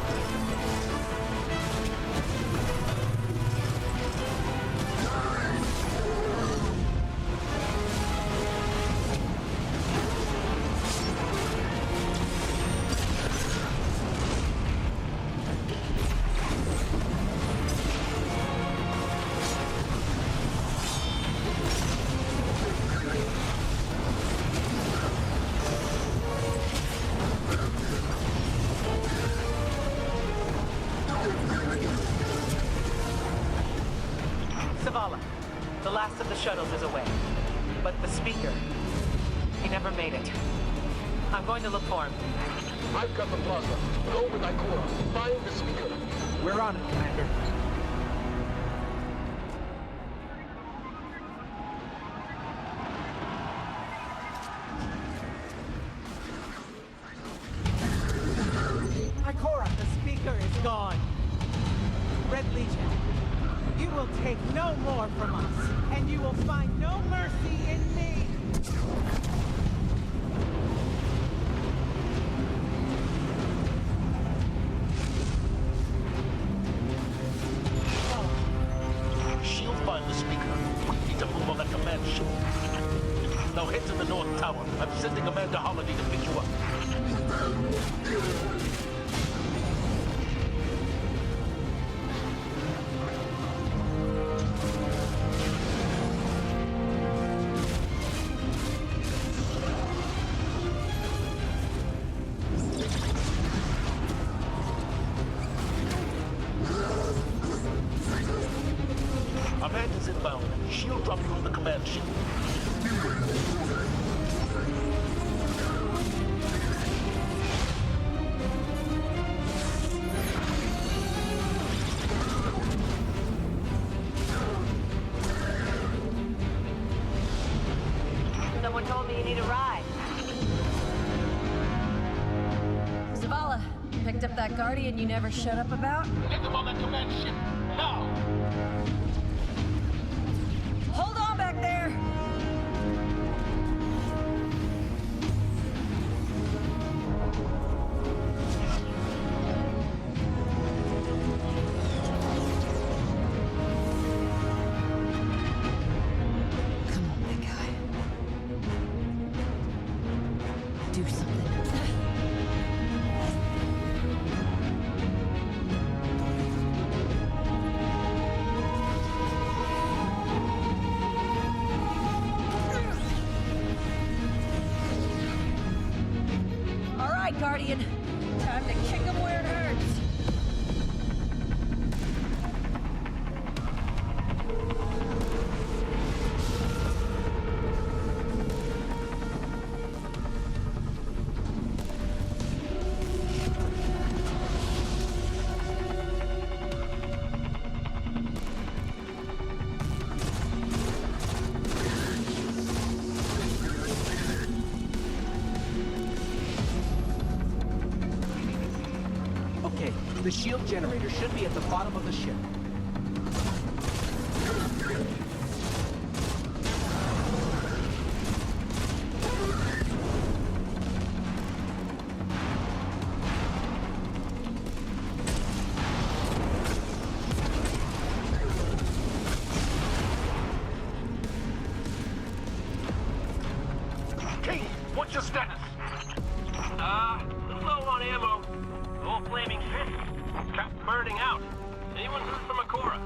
Speaker 10: The last of the shuttles is away. But the speaker, he never made it. I'm going to look for him.
Speaker 6: I've got the plaza. Go with Ikora. Find the speaker.
Speaker 1: We're on it, Commander.
Speaker 9: Ikora, the speaker is gone. Red Legion, you will take no more from us, and you will find no mercy in me.
Speaker 10: She'll find the speaker. We need to move on that command ship. Now head to the North Tower. I'm sending Amanda Holiday to pick you up. Amanda's inbound. She'll drop you on the command ship.
Speaker 11: Someone told me you need a ride. Zavala, picked up that Guardian you never showed up about?
Speaker 10: Get them on that command ship, now!
Speaker 11: Hold on back there! Come on, big guy. Do something. Guardian. Time to kick him where it hurts.
Speaker 10: Okay, the shield generator should be at the bottom of the ship. Kate, what's your status?
Speaker 12: Low on ammo. All flaming fists. Trapped burning out. Anyone heard from Ikora?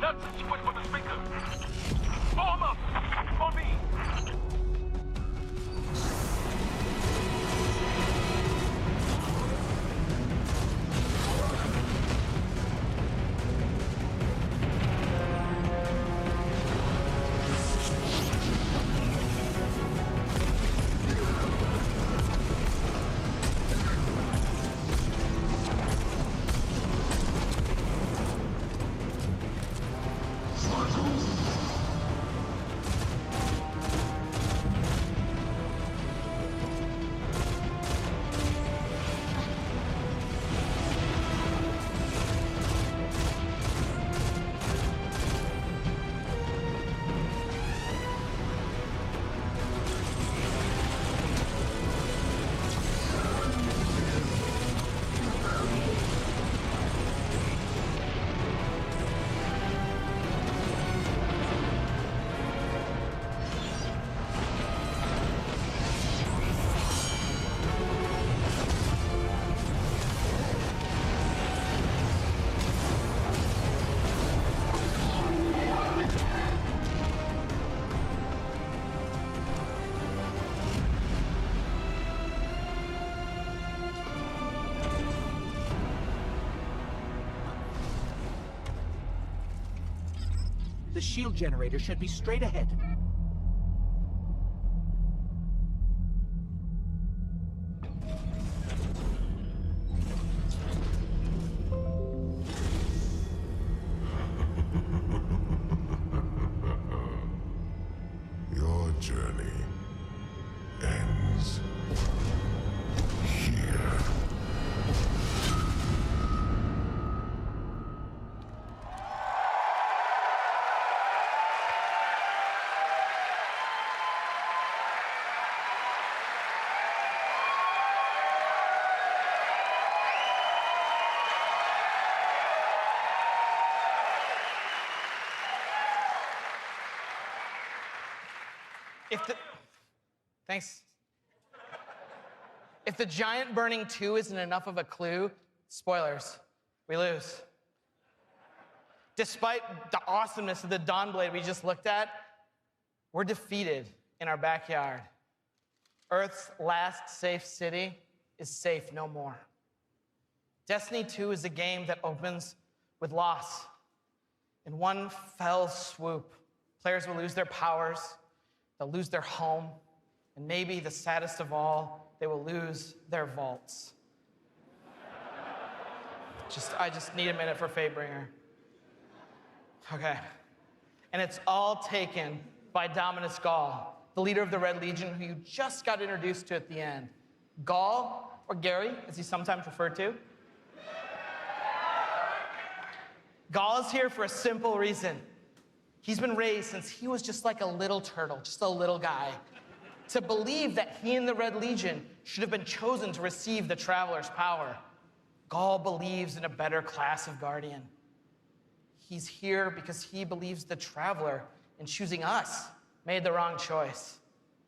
Speaker 10: That's a switch for the speaker. Form up! On me!
Speaker 9: The shield generator should be straight ahead.
Speaker 6: Your journey ends here.
Speaker 7: Thanks. If the giant burning 2 isn't enough of a clue, spoilers, we lose. Despite the awesomeness of the Dawnblade we just looked at, we're defeated in our backyard. Earth's last safe city is safe no more. Destiny 2 is a game that opens with loss. In one fell swoop, players will lose their powers, they'll lose their home, and maybe the saddest of all, they will lose their vaults. I just need a minute for Fatebringer. Okay. And it's all taken by Dominus Gall, the leader of the Red Legion, who you just got introduced to at the end. Gall, or Gary, as he's sometimes referred to. Gall is here for a simple reason. He's been raised since he was just like a little turtle, just a little guy, to believe that he and the Red Legion should have been chosen to receive the Traveler's power. Gall believes in a better class of Guardian. He's here because he believes the Traveler, in choosing us, made the wrong choice.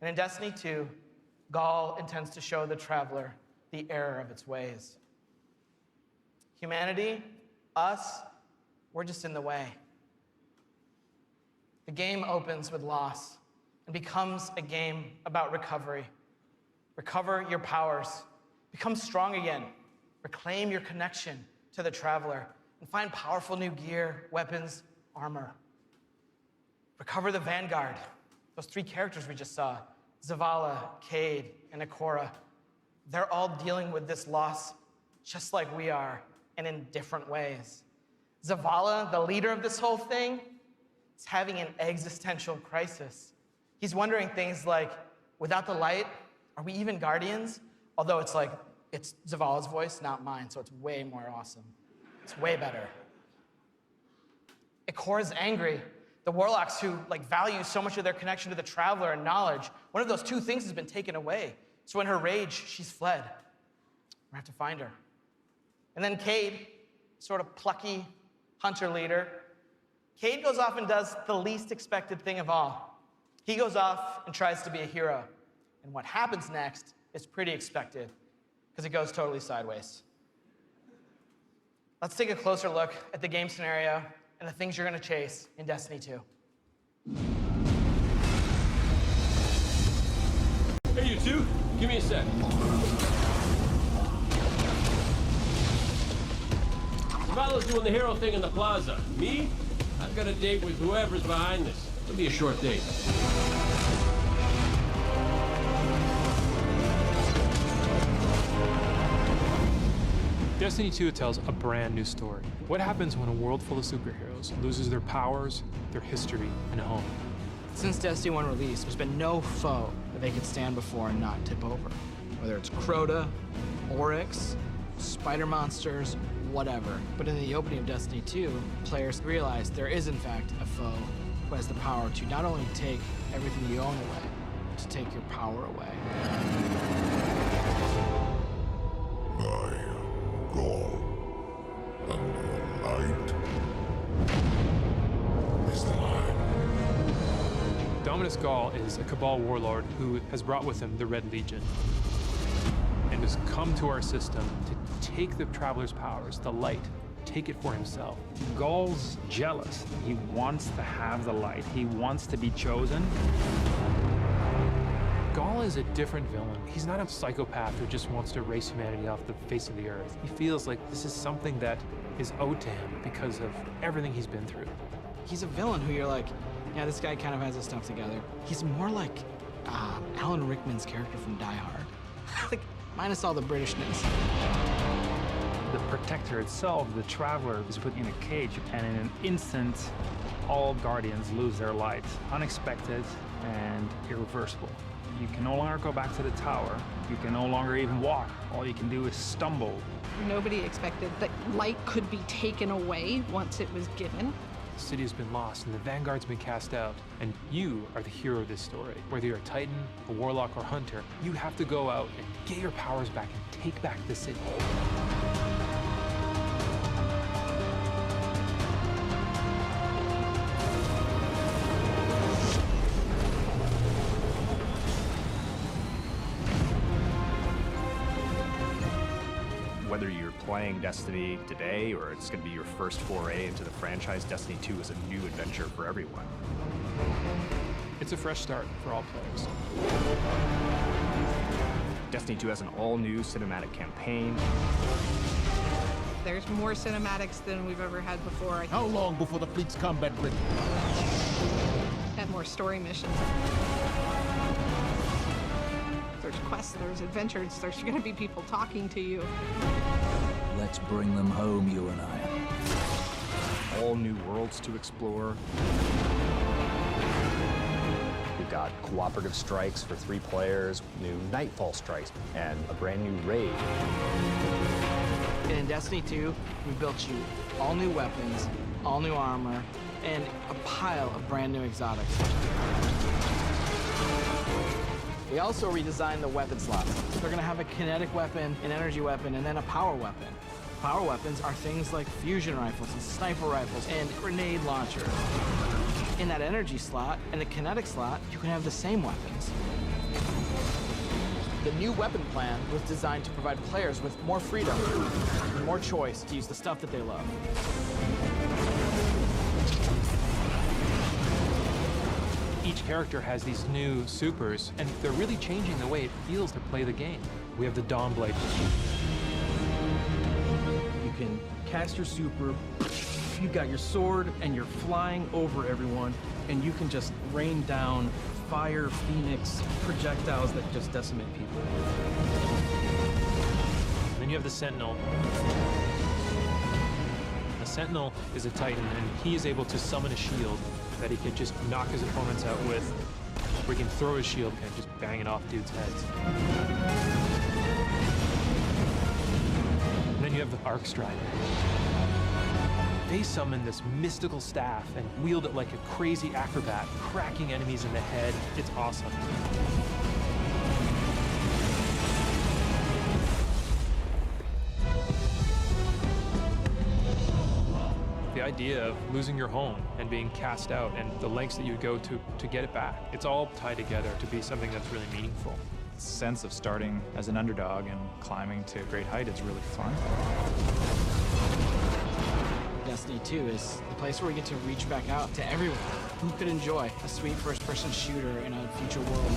Speaker 7: And in Destiny 2, Gall intends to show the Traveler the error of its ways. Humanity, us, we're just in the way. The game opens with loss and becomes a game about recovery. Recover your powers. Become strong again. Reclaim your connection to the Traveler and find powerful new gear, weapons, armor. Recover the Vanguard. Those 3 characters we just saw, Zavala, Cade, and Ikora. They're all dealing with this loss just like we are, and in different ways. Zavala, the leader of this whole thing, is having an existential crisis. He's wondering things like, without the light, are we even Guardians? Although it's Zavala's voice, not mine, so it's way more awesome. It's way better. Ikora's angry. The Warlocks who value so much of their connection to the Traveler and knowledge, one of those 2 things has been taken away. So in her rage, she's fled. We have to find her. And then Cade, sort of plucky hunter leader, Cade goes off and does the least expected thing of all. He goes off and tries to be a hero. And what happens next is pretty expected, because it goes totally sideways. Let's take a closer look at the game scenario and the things you're going to chase in Destiny 2.
Speaker 8: Hey, you two, give me a sec. Zavala's doing the hero thing in the plaza. Me? I've got a date with whoever's behind this. It'll be a short date.
Speaker 13: Destiny 2 tells a brand new story. What happens when a world full of superheroes loses their powers, their history, and home?
Speaker 7: Since Destiny 1 release, there's been no foe that they could stand before and not tip over. Whether it's Crota, Oryx, spider monsters, whatever. But in the opening of Destiny 2, players realize there is in fact a foe who has the power to not only take everything you own away, but to take your power away.
Speaker 6: I am Gall, and your light is mine.
Speaker 13: Dominus Gall is a Cabal warlord who has brought with him the Red Legion and has come to our system to take the Traveler's powers, the light, take it for himself.
Speaker 14: Gall's jealous. He wants to have the light. He wants to be chosen.
Speaker 13: Gall is a different villain. He's not a psychopath who just wants to erase humanity off the face of the earth. He feels like this is something that is owed to him because of everything he's been through.
Speaker 7: He's a villain who you're like, yeah, this guy kind of has his stuff together. He's more like Alan Rickman's character from Die Hard. Like, minus all the Britishness.
Speaker 14: The Protector itself, the Traveler, is put in a cage, and in an instant, all Guardians lose their light. Unexpected and irreversible. You can no longer go back to the tower. You can no longer even walk. All you can do is stumble.
Speaker 15: Nobody expected that light could be taken away once it was given.
Speaker 13: The city has been lost and the Vanguard's been cast out, and you are the hero of this story. Whether you're a Titan, a Warlock, or Hunter, you have to go out and get your powers back and take back the city.
Speaker 16: Whether you're playing Destiny today or it's going to be your first foray into the franchise, Destiny 2 is a new adventure for everyone.
Speaker 13: It's a fresh start for all players.
Speaker 16: Destiny 2 has an all-new cinematic campaign.
Speaker 15: There's more cinematics than we've ever had before.
Speaker 5: How long before the fleet's combat ready?
Speaker 15: And more story missions. There's quests, there's adventures, there's gonna be people talking to you.
Speaker 17: Let's bring them home, you and I.
Speaker 16: All new worlds to explore. We've got cooperative strikes for 3 players, new Nightfall strikes, and a brand new raid.
Speaker 7: And in Destiny 2, we built you all new weapons, all new armor, and a pile of brand new exotics. We also redesigned the weapon slots. They're gonna have a kinetic weapon, an energy weapon, and then a power weapon. Power weapons are things like fusion rifles and sniper rifles and grenade launchers. In that energy slot and the kinetic slot, you can have the same weapons. The new weapon plan was designed to provide players with more freedom and more choice to use the stuff that they love.
Speaker 13: Each character has these new supers, and they're really changing the way it feels to play the game. We have the Dawnblade.
Speaker 18: You can cast your super, you got your sword, and you're flying over everyone, and you can just rain down fire, phoenix, projectiles that just decimate people.
Speaker 13: And then you have the Sentinel. The Sentinel is a Titan, and he is able to summon a shield that he can just knock his opponents out with, or he can throw his shield and just bang it off dudes' heads. And then you have the Arc Strider. They summon this mystical staff and wield it like a crazy acrobat, cracking enemies in the head. It's awesome. The idea of losing your home and being cast out and the lengths that you would go to get it back, it's all tied together to be something that's really meaningful.
Speaker 19: The sense of starting as an underdog and climbing to a great height is really fun.
Speaker 7: Destiny 2 is the place where we get to reach back out to everyone who could enjoy a sweet first-person shooter in a future world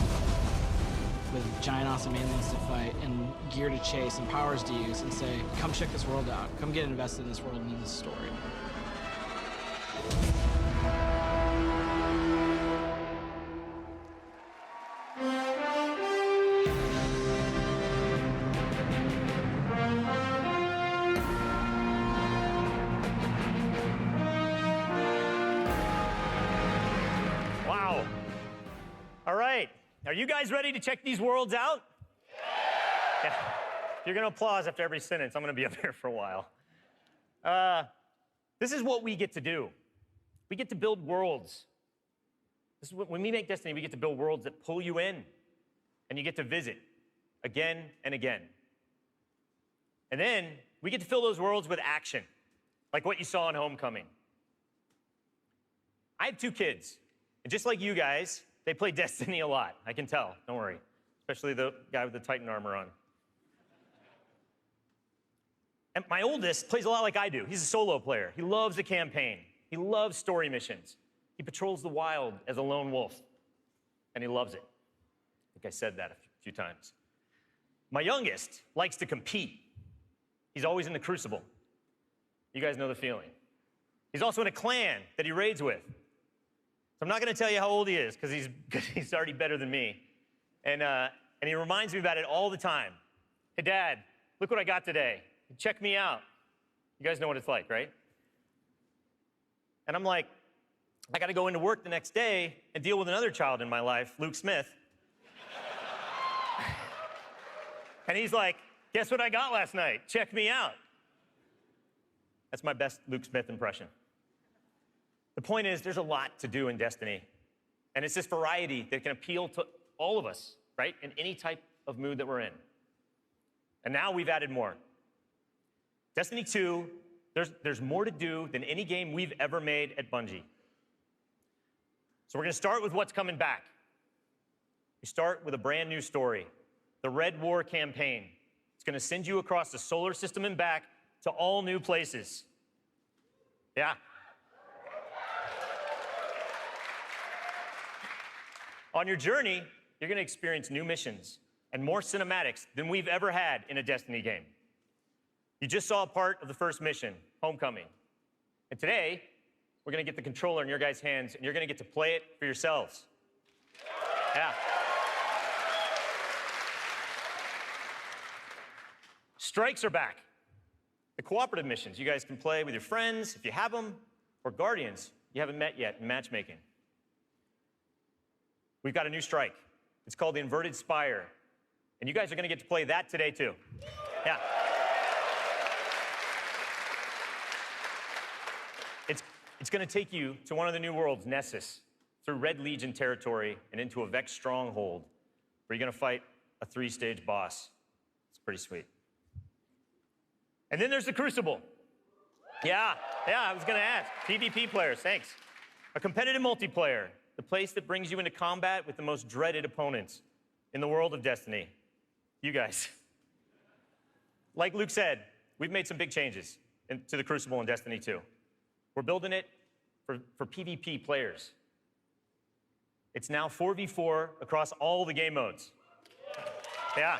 Speaker 7: with giant awesome aliens to fight and gear to chase and powers to use, and say, come check this world out. Come get invested in this world and in this story.
Speaker 20: Wow. All right. Are you guys ready to check these worlds out? Yeah. If you're going to applause after every sentence, I'm going to be up here for a while. This is what we get to do. We get to build worlds. This is when we make Destiny, we get to build worlds that pull you in, and you get to visit again and again. And then we get to fill those worlds with action, like what you saw in Homecoming. I have 2 kids, and just like you guys, they play Destiny a lot. I can tell, don't worry, especially the guy with the Titan armor on. And my oldest plays a lot like I do. He's a solo player. He loves the campaign. He loves story missions. He patrols the wild as a lone wolf, and he loves it. I think I said that a few times. My youngest likes to compete. He's always in the Crucible. You guys know the feeling. He's also in a clan that he raids with. So I'm not going to tell you how old he is because he's already better than me. And he reminds me about it all the time. Hey, Dad, look what I got today. Check me out. You guys know what it's like, right? And I'm like, I got to go into work the next day and deal with another child in my life, Luke Smith. And he's like, guess what I got last night? Check me out. That's my best Luke Smith impression. The point is, there's a lot to do in Destiny. And it's this variety that can appeal to all of us, right? In any type of mood that we're in. And now we've added more. Destiny 2, there's more to do than any game we've ever made at Bungie. So we're going to start with what's coming back. We start with a brand new story, the Red War campaign. It's going to send you across the solar system and back to all new places. Yeah. On your journey, you're going to experience new missions and more cinematics than we've ever had in a Destiny game. You just saw a part of the first mission, Homecoming. And today, we're going to get the controller in your guys' hands, and you're going to get to play it for yourselves. Yeah. Strikes are back. The cooperative missions you guys can play with your friends, if you have them, or Guardians you haven't met yet in matchmaking. We've got a new strike. It's called the Inverted Spire. And you guys are going to get to play that today, too. Yeah. It's going to take you to one of the new worlds, Nessus, through Red Legion territory and into a Vex stronghold, where you're going to fight a 3-stage boss. It's pretty sweet. And then there's the Crucible. Yeah, I was going to ask. PvP players, thanks. A competitive multiplayer, the place that brings you into combat with the most dreaded opponents in the world of Destiny. You guys. Like Luke said, we've made some big changes to the Crucible in Destiny 2. We're building it for PvP players. It's now 4v4 across all the game modes. Yeah.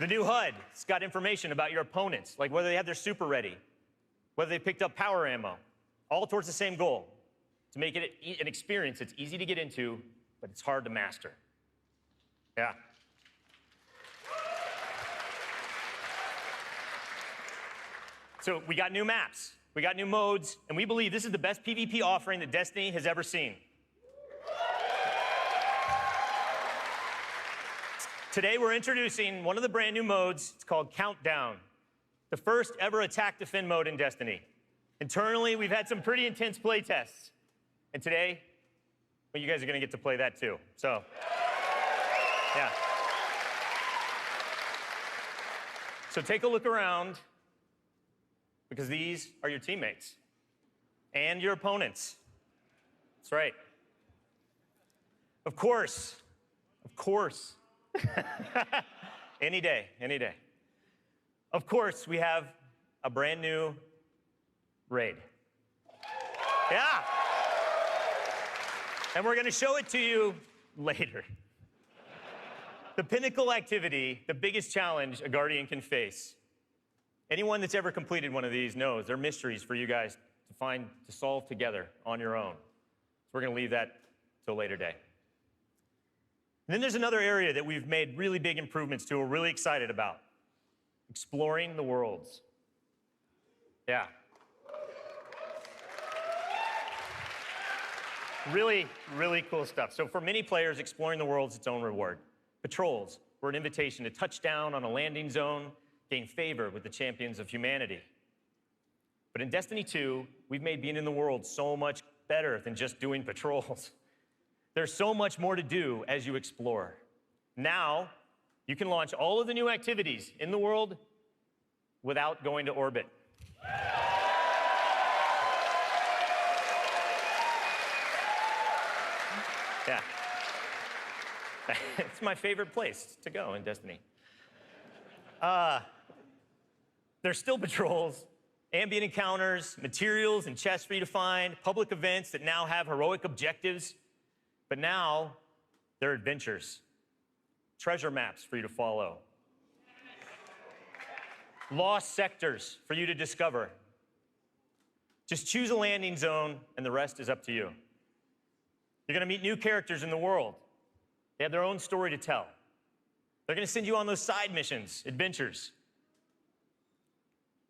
Speaker 20: The new HUD, it's got information about your opponents, like whether they have their super ready, whether they picked up power ammo, all towards the same goal, to make it an experience that's easy to get into, but it's hard to master. Yeah. So we got new maps, we got new modes, and we believe this is the best PvP offering that Destiny has ever seen. Today we're introducing one of the brand new modes. It's called Countdown, the first ever attack defend mode in Destiny. Internally, we've had some pretty intense play tests. And today, well, you guys are going to get to play that too. So, yeah. So take a look around, because these are your teammates and your opponents. That's right. Of course. Any day. Of course, we have a brand new raid. Yeah. And we're going to show it to you later. The pinnacle activity, the biggest challenge a Guardian can face. Anyone that's ever completed one of these knows they're mysteries for you guys to solve together on your own. So we're going to leave that till a later day. And then there's another area that we've made really big improvements to, we're really excited about. Exploring the worlds. Yeah. Really, really cool stuff. So for many players, exploring the world is its own reward. Patrols were an invitation to touch down on a landing zone, gain favor with the champions of humanity. But in Destiny 2, we've made being in the world so much better than just doing patrols. There's so much more to do as you explore. Now, you can launch all of the new activities in the world without going to orbit. Yeah. It's my favorite place to go in Destiny. There's still patrols, ambient encounters, materials and chests for you to find, public events that now have heroic objectives. But now, they're adventures, treasure maps for you to follow. lost sectors for you to discover. Just choose a landing zone, and the rest is up to you. You're going to meet new characters in the world. They have their own story to tell. They're going to send you on those side missions, adventures.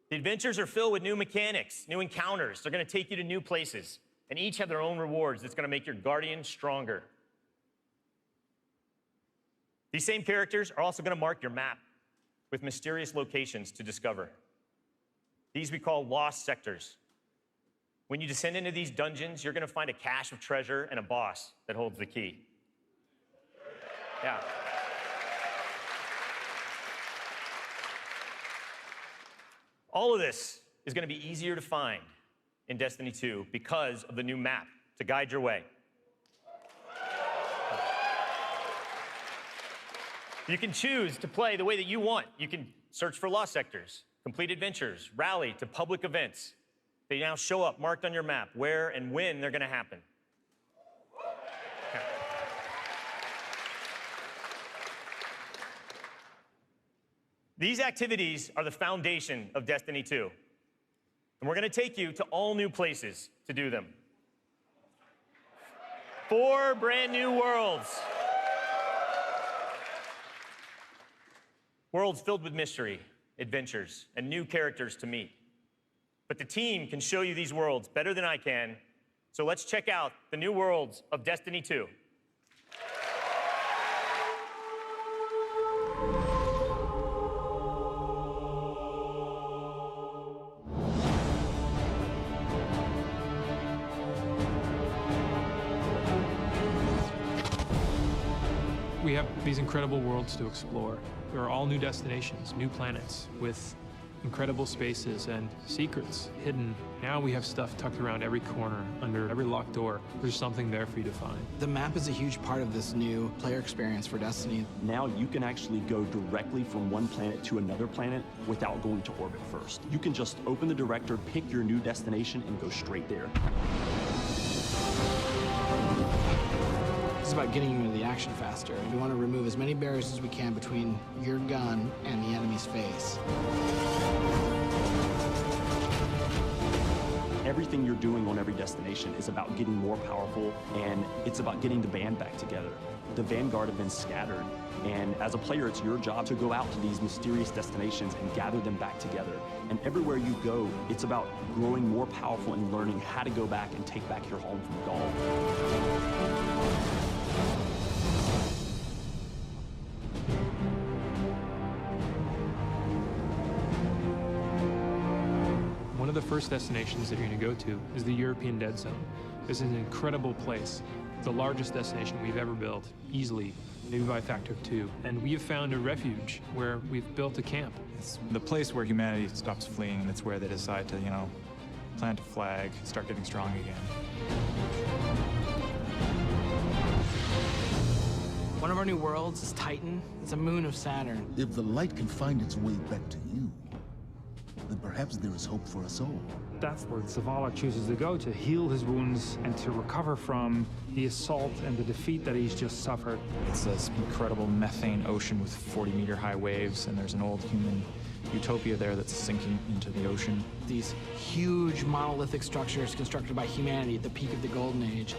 Speaker 20: The adventures are filled with new mechanics, new encounters. They're going to take you to new places, and each have their own rewards that's going to make your Guardian stronger. These same characters are also going to mark your map with mysterious locations to discover. These we call lost sectors. When you descend into these dungeons, you're going to find a cache of treasure and a boss that holds the key. Yeah. All of this is going to be easier to find in Destiny 2 because of the new map to guide your way. You can choose to play the way that you want. You can search for lost sectors, complete adventures, rally to public events. They now show up marked on your map where and when they're going to happen. Okay. These activities are the foundation of Destiny 2. And we're going to take you to all new places to do them. 4 brand new worlds. Worlds filled with mystery, adventures, and new characters to meet. But the team can show you these worlds better than I can, so let's check out the new worlds of Destiny 2.
Speaker 13: We have these incredible worlds to explore. There are all new destinations, new planets with incredible spaces and secrets hidden. Now we have stuff tucked around every corner, under every locked door. There's something there for you to find.
Speaker 21: The map is a huge part of this new player experience for Destiny.
Speaker 22: Now you can actually go directly from one planet to another planet without going to orbit first. You can just open the director, pick your new destination, and go straight there.
Speaker 21: It's about getting you into the action faster. We want to remove as many barriers as we can between your gun and the enemy's face.
Speaker 22: Everything you're doing on every destination is about getting more powerful, and it's about getting the band back together. The Vanguard have been scattered, and as a player, it's your job to go out to these mysterious destinations and gather them back together. And everywhere you go, it's about growing more powerful and learning how to go back and take back your home from Gaul.
Speaker 13: One of the first destinations that you're going to go to is the European Dead Zone. This is an incredible place. It's the largest destination we've ever built, easily, maybe by a factor of 2. And we have found a refuge where we've built a camp.
Speaker 19: It's the place where humanity stops fleeing, and it's where they decide to, plant a flag, start getting strong again.
Speaker 21: One of our new worlds is Titan. It's a moon of Saturn.
Speaker 6: If the light can find its way back to you, then perhaps there is hope for us all.
Speaker 14: That's where Zavala chooses to go, to heal his wounds and to recover from the assault and the defeat that he's just suffered.
Speaker 19: It's this incredible methane ocean with 40-meter high waves, and there's an old human utopia there that's sinking into the ocean.
Speaker 21: These huge monolithic structures constructed by humanity at the peak of the Golden Age.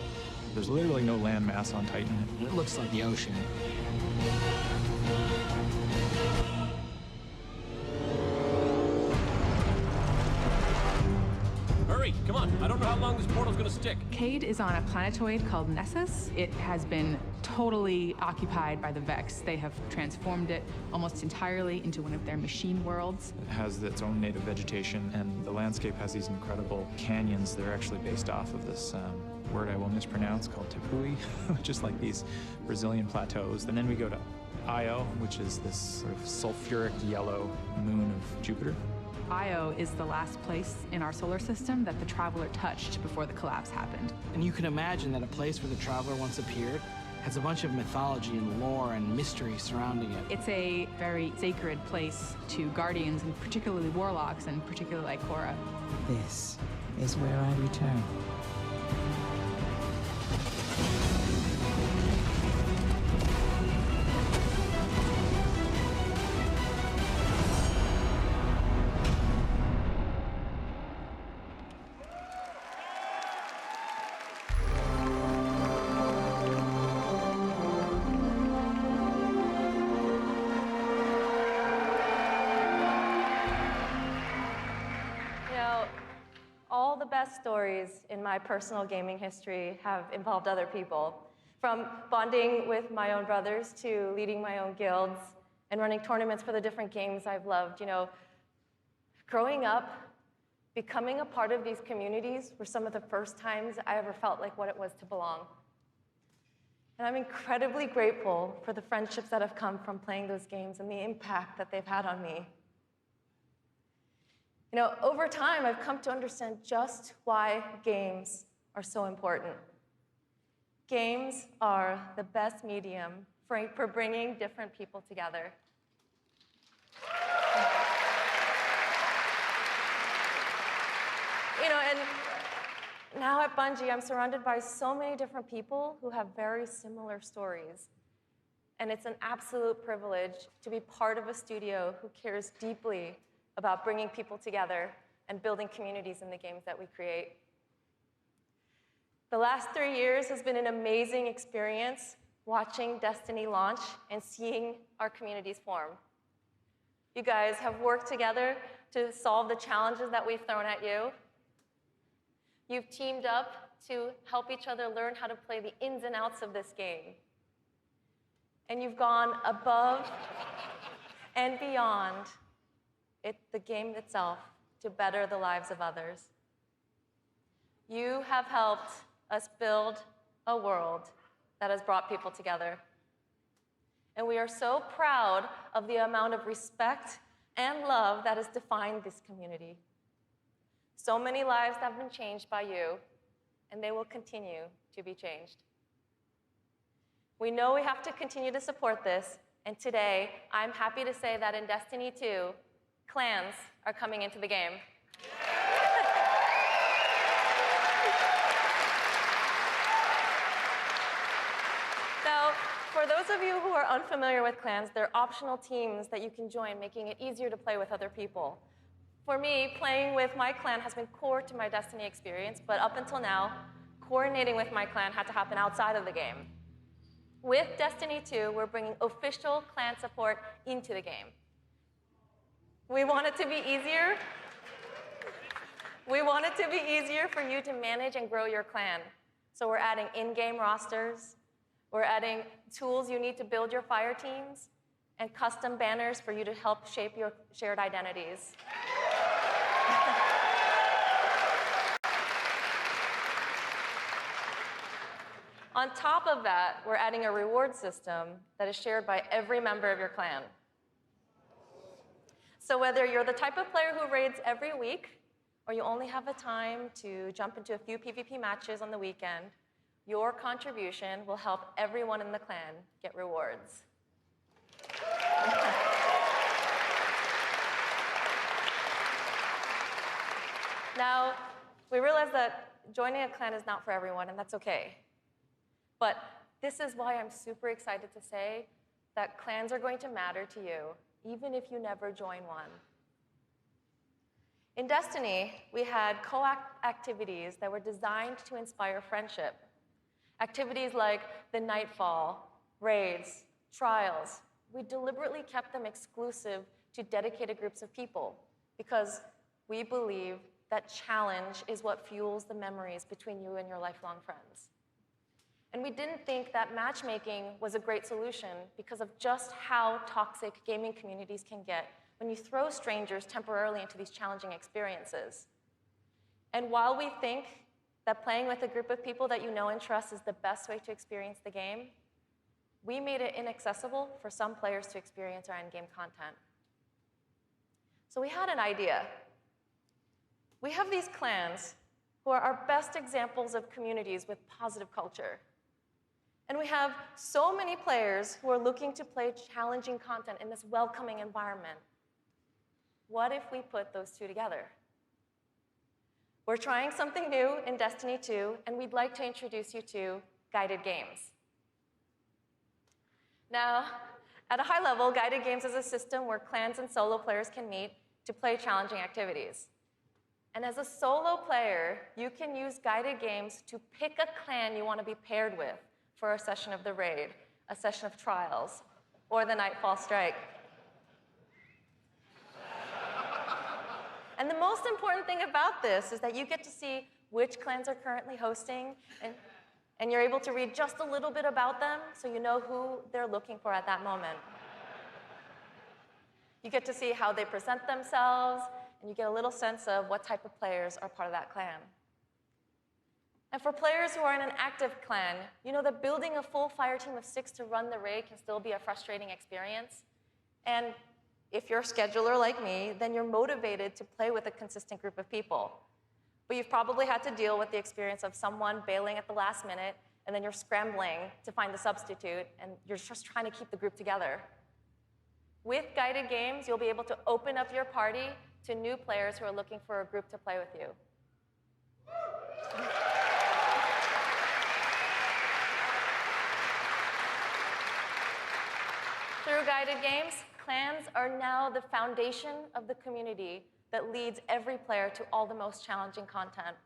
Speaker 19: There's literally no land mass on Titan.
Speaker 21: It looks like the ocean.
Speaker 8: Hurry, come on. I don't know how long this portal's gonna stick.
Speaker 23: Cade is on a planetoid called Nessus. It has been totally occupied by the Vex. They have transformed it almost entirely into one of their machine worlds.
Speaker 19: It has its own native vegetation, and the landscape has these incredible canyons that are actually based off of this word I will mispronounce called Tepui, which is like these Brazilian plateaus. And then we go to Io, which is this sort of sulfuric yellow moon of Jupiter.
Speaker 23: Io is the last place in our solar system that the Traveler touched before the collapse happened.
Speaker 21: And you can imagine that a place where the Traveler once appeared has a bunch of mythology and lore and mystery surrounding it.
Speaker 23: It's a very sacred place to Guardians, and particularly Warlocks, and particularly Ikora.
Speaker 24: This is where I return.
Speaker 1: best stories in my personal gaming history have involved other people. From bonding with my own brothers to leading my own guilds and running tournaments for the different games I've loved. You know, growing up, becoming a part of these communities were some of the first times I ever felt like what it was to belong. And I'm incredibly grateful for the friendships that have come from playing those games and the impact that they've had on me. You know, over time, I've come to understand just why games are so important. Games are the best medium for bringing different people together. You know, and now at Bungie, I'm surrounded by so many different people who have very similar stories. And it's an absolute privilege to be part of a studio who cares deeply about bringing people together and building communities in the games that we create. The last 3 years has been an amazing experience watching Destiny launch and seeing our communities form. You guys have worked together to solve the challenges that we've thrown at you. You've teamed up to help each other learn how to play the ins and outs of this game. And you've gone above and beyond the game itself to better the lives of others. You have helped us build a world that has brought people together. And we are so proud of the amount of respect and love that has defined this community. So many lives have been changed by you, and they will continue to be changed. We know we have to continue to support this, and today, I'm happy to say that in Destiny 2, clans are coming into the game. Now, for those of you who are unfamiliar with clans, they're optional teams that you can join, making it easier to play with other people. For me, playing with my clan has been core to my Destiny experience, but up until now, coordinating with my clan had to happen outside of the game. With Destiny 2, we're bringing official clan support into the game. We want it to be easier. We want it to be easier for you to manage and grow your clan. So we're adding in-game rosters. We're adding tools you need to build your fire teams and custom banners for you to help shape your shared identities. On top of that, we're adding a reward system that is shared by every member of your clan. So whether you're the type of player who raids every week, or you only have the time to jump into a few PvP matches on the weekend, your contribution will help everyone in the clan get rewards. Now, we realize that joining a clan is not for everyone, and that's okay. But this is why I'm super excited to say that clans are going to matter to you, even if you never join one. In Destiny, we had co-op activities that were designed to inspire friendship. Activities like the Nightfall, raids, trials. We deliberately kept them exclusive to dedicated groups of people because we believe that challenge is what fuels the memories between you and your lifelong friends. And we didn't think that matchmaking was a great solution because of just how toxic gaming communities can get when you throw strangers temporarily into these challenging experiences. And while we think that playing with a group of people that you know and trust is the best way to experience the game, we made it inaccessible for some players to experience our endgame content. So we had an idea. We have these clans who are our best examples of communities with positive culture. And we have so many players who are looking to play challenging content in this welcoming environment. What if we put those two together? We're trying something new in Destiny 2, and we'd like to introduce you to guided games. Now, at a high level, guided games is a system where clans and solo players can meet to play challenging activities. And as a solo player, you can use guided games to pick a clan you want to be paired with for a session of the raid, a session of trials, or the Nightfall Strike. And the most important thing about this is that you get to see which clans are currently hosting, and you're able to read just a little bit about them so you know who they're looking for at that moment. You get to see how they present themselves, and you get a little sense of what type of players are part of that clan. And for players who are in an active clan, you know that building a full fire team of 6 to run the raid can still be a frustrating experience. And if you're a scheduler like me, then you're motivated to play with a consistent group of people. But you've probably had to deal with the experience of someone bailing at the last minute, and then you're scrambling to find the substitute, and you're just trying to keep the group together. With guided games, you'll be able to open up your party to new players who are looking for a group to play with you. Through guided games, clans are now the foundation of the community that leads every player to all the most challenging content.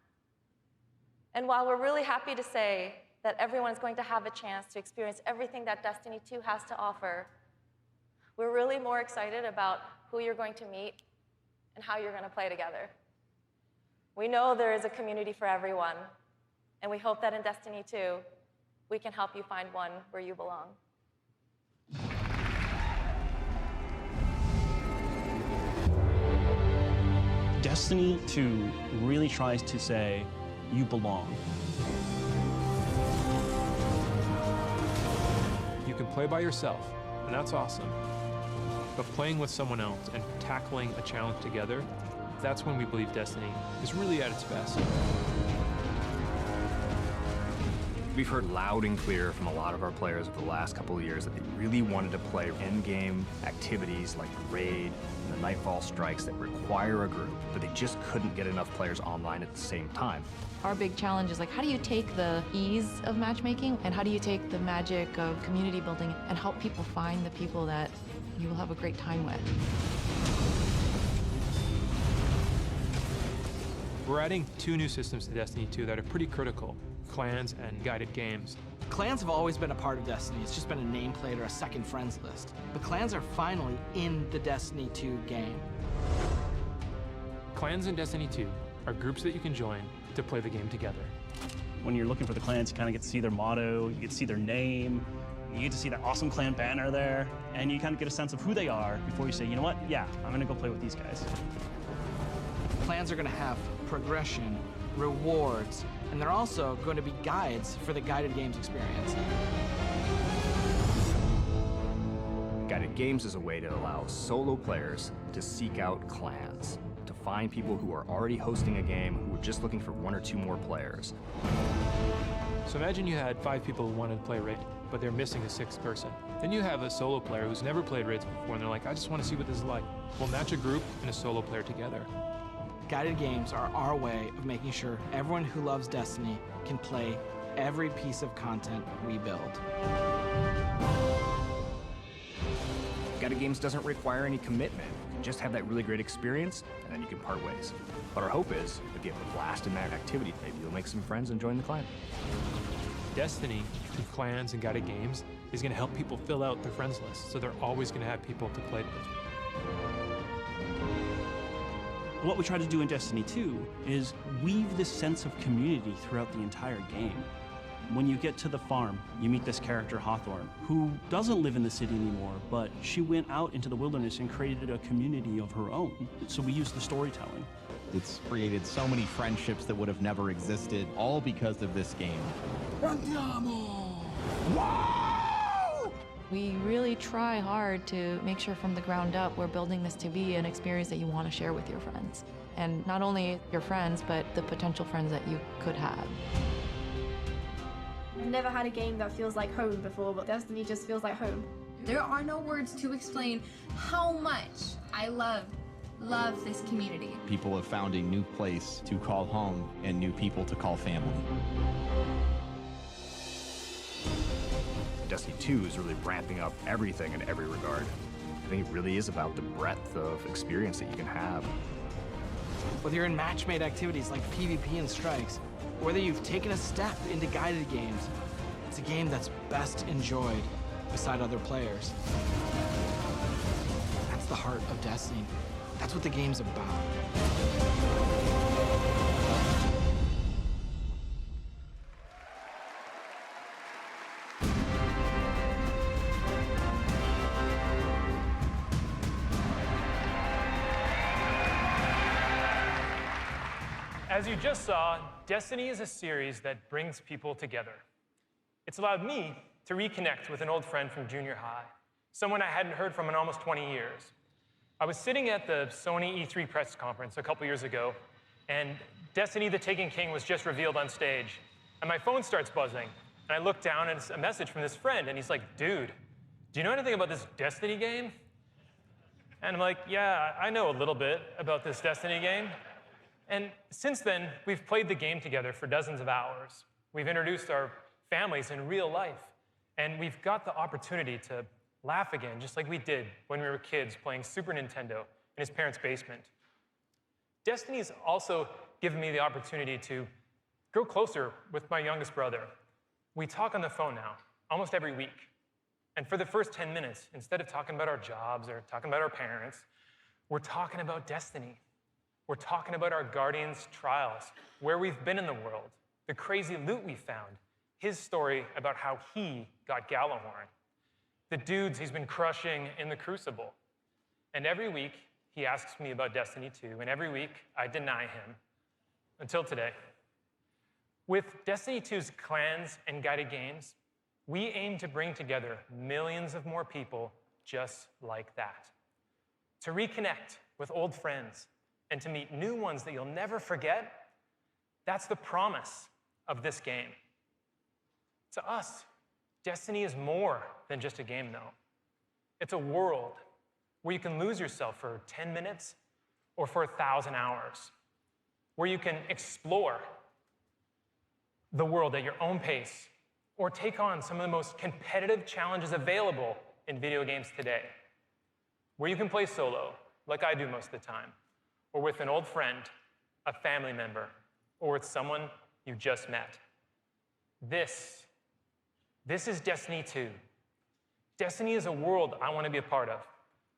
Speaker 1: And while we're really happy to say that everyone is going to have a chance to experience everything that Destiny 2 has to offer, we're really more excited about who you're going to meet and how you're going to play together. We know there is a community for everyone, and we hope that in Destiny 2, we can help you find one where you belong.
Speaker 2: Destiny 2 really tries to say, you belong.
Speaker 13: You can play by yourself, and that's awesome. But playing with someone else and tackling a challenge together, that's when we believe Destiny is really at its best.
Speaker 16: We've heard loud and clear from a lot of our players over the last couple of years that they really wanted to play in-game activities like the raid and the Nightfall strikes that require a group, but they just couldn't get enough players online at the same time.
Speaker 23: Our big challenge is like, how do you take the ease of matchmaking and how do you take the magic of community building and help people find the people that you will have a great time with?
Speaker 13: We're adding 2 new systems to Destiny 2 that are pretty critical: clans and guided games.
Speaker 21: Clans have always been a part of Destiny. It's just been a nameplate or a second friends list. But clans are finally in the Destiny 2 game.
Speaker 13: Clans in Destiny 2 are groups that you can join to play the game together.
Speaker 2: When you're looking for the clans, you kind of get to see their motto, you get to see their name, you get to see that awesome clan banner there, and you kind of get a sense of who they are before you say, you know what, yeah, I'm gonna go play with these guys.
Speaker 21: Clans are gonna have progression, rewards, and they're also going to be guides for the guided games experience.
Speaker 16: Guided games is a way to allow solo players to seek out clans, to find people who are already hosting a game who are just looking for 1 or 2 more players.
Speaker 13: So imagine you had 5 people who wanted to play raid, but they're missing a 6th person. Then you have a solo player who's never played raids before, and they're like, I just want to see what this is like. We'll match a group and a solo player together.
Speaker 21: Guided games are our way of making sure everyone who loves Destiny can play every piece of content we build.
Speaker 16: Guided games doesn't require any commitment. You can just have that really great experience, and then you can part ways. But our hope is, if you have a blast in that activity, maybe you'll make some friends and join the clan.
Speaker 13: Destiny, through clans and guided games, is going to help people fill out their friends list, so they're always going to have people to play with.
Speaker 2: What we try to do in Destiny 2 is weave this sense of community throughout the entire game. When you get to the farm, you meet this character, Hawthorne, who doesn't live in the city anymore, but she went out into the wilderness and created a community of her own. So we use the storytelling.
Speaker 3: It's created so many friendships that would have never existed, all because of this game.
Speaker 23: Andiamo! We really try hard to make sure from the ground up we're building this to be an experience that you want to share with your friends. And not only your friends, but the potential friends that you could have.
Speaker 4: I've never had a game that feels like home before, but Destiny just feels like home.
Speaker 11: There are no words to explain how much I love this community.
Speaker 3: People have found a new place to call home and new people to call family.
Speaker 16: Destiny 2 is really ramping up everything in every regard. I think it really is about the breadth of experience that you can have.
Speaker 21: Whether you're in match-made activities like PvP and strikes, or whether you've taken a step into guided games, it's a game that's best enjoyed beside other players. That's the heart of Destiny. That's what the game's about.
Speaker 13: As you just saw, Destiny is a series that brings people together. It's allowed me to reconnect with an old friend from junior high, someone I hadn't heard from in almost 20 years. I was sitting at the Sony E3 press conference a couple years ago, and Destiny the Taken King was just revealed on stage. And my phone starts buzzing, and I look down, and it's a message from this friend, and he's like, dude, do you know anything about this Destiny game? And I'm like, yeah, I know a little bit about this Destiny game. And since then, we've played the game together for dozens of hours. We've introduced our families in real life, and we've got the opportunity to laugh again, just like we did when we were kids playing Super Nintendo in his parents' basement. Destiny's also given me the opportunity to grow closer with my youngest brother. We talk on the phone now, almost every week. And for the first 10 minutes, instead of talking about our jobs or talking about our parents, we're talking about Destiny. We're talking about our Guardians' trials, where we've been in the world, the crazy loot we found, his story about how he got Gallahorn, the dudes he's been crushing in the Crucible. And every week, he asks me about Destiny 2, and every week, I deny him, until today. With Destiny 2's clans and guided games, we aim to bring together millions of more people just like that, to reconnect with old friends, and to meet new ones that you'll never forget. That's the promise of this game. To us, Destiny is more than just a game, though. It's a world where you can lose yourself for 10 minutes or for 1,000 hours, where you can explore the world at your own pace or take on some of the most competitive challenges available in video games today, where you can play solo, like I do most of the time, or with an old friend, a family member, or with someone you just met. This is Destiny 2. Destiny is a world I want to be a part of,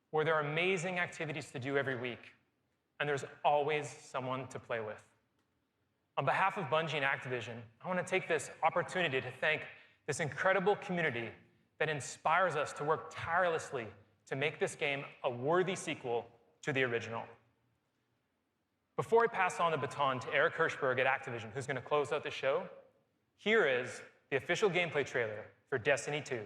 Speaker 13: where there are amazing activities to do every week, and there's always someone to play with. On behalf of Bungie and Activision, I want to take this opportunity to thank this incredible community that inspires us to work tirelessly to make this game a worthy sequel to the original. Before I pass on the baton to Eric Hirschberg at Activision, who's going to close out the show, here is the official gameplay trailer for Destiny 2.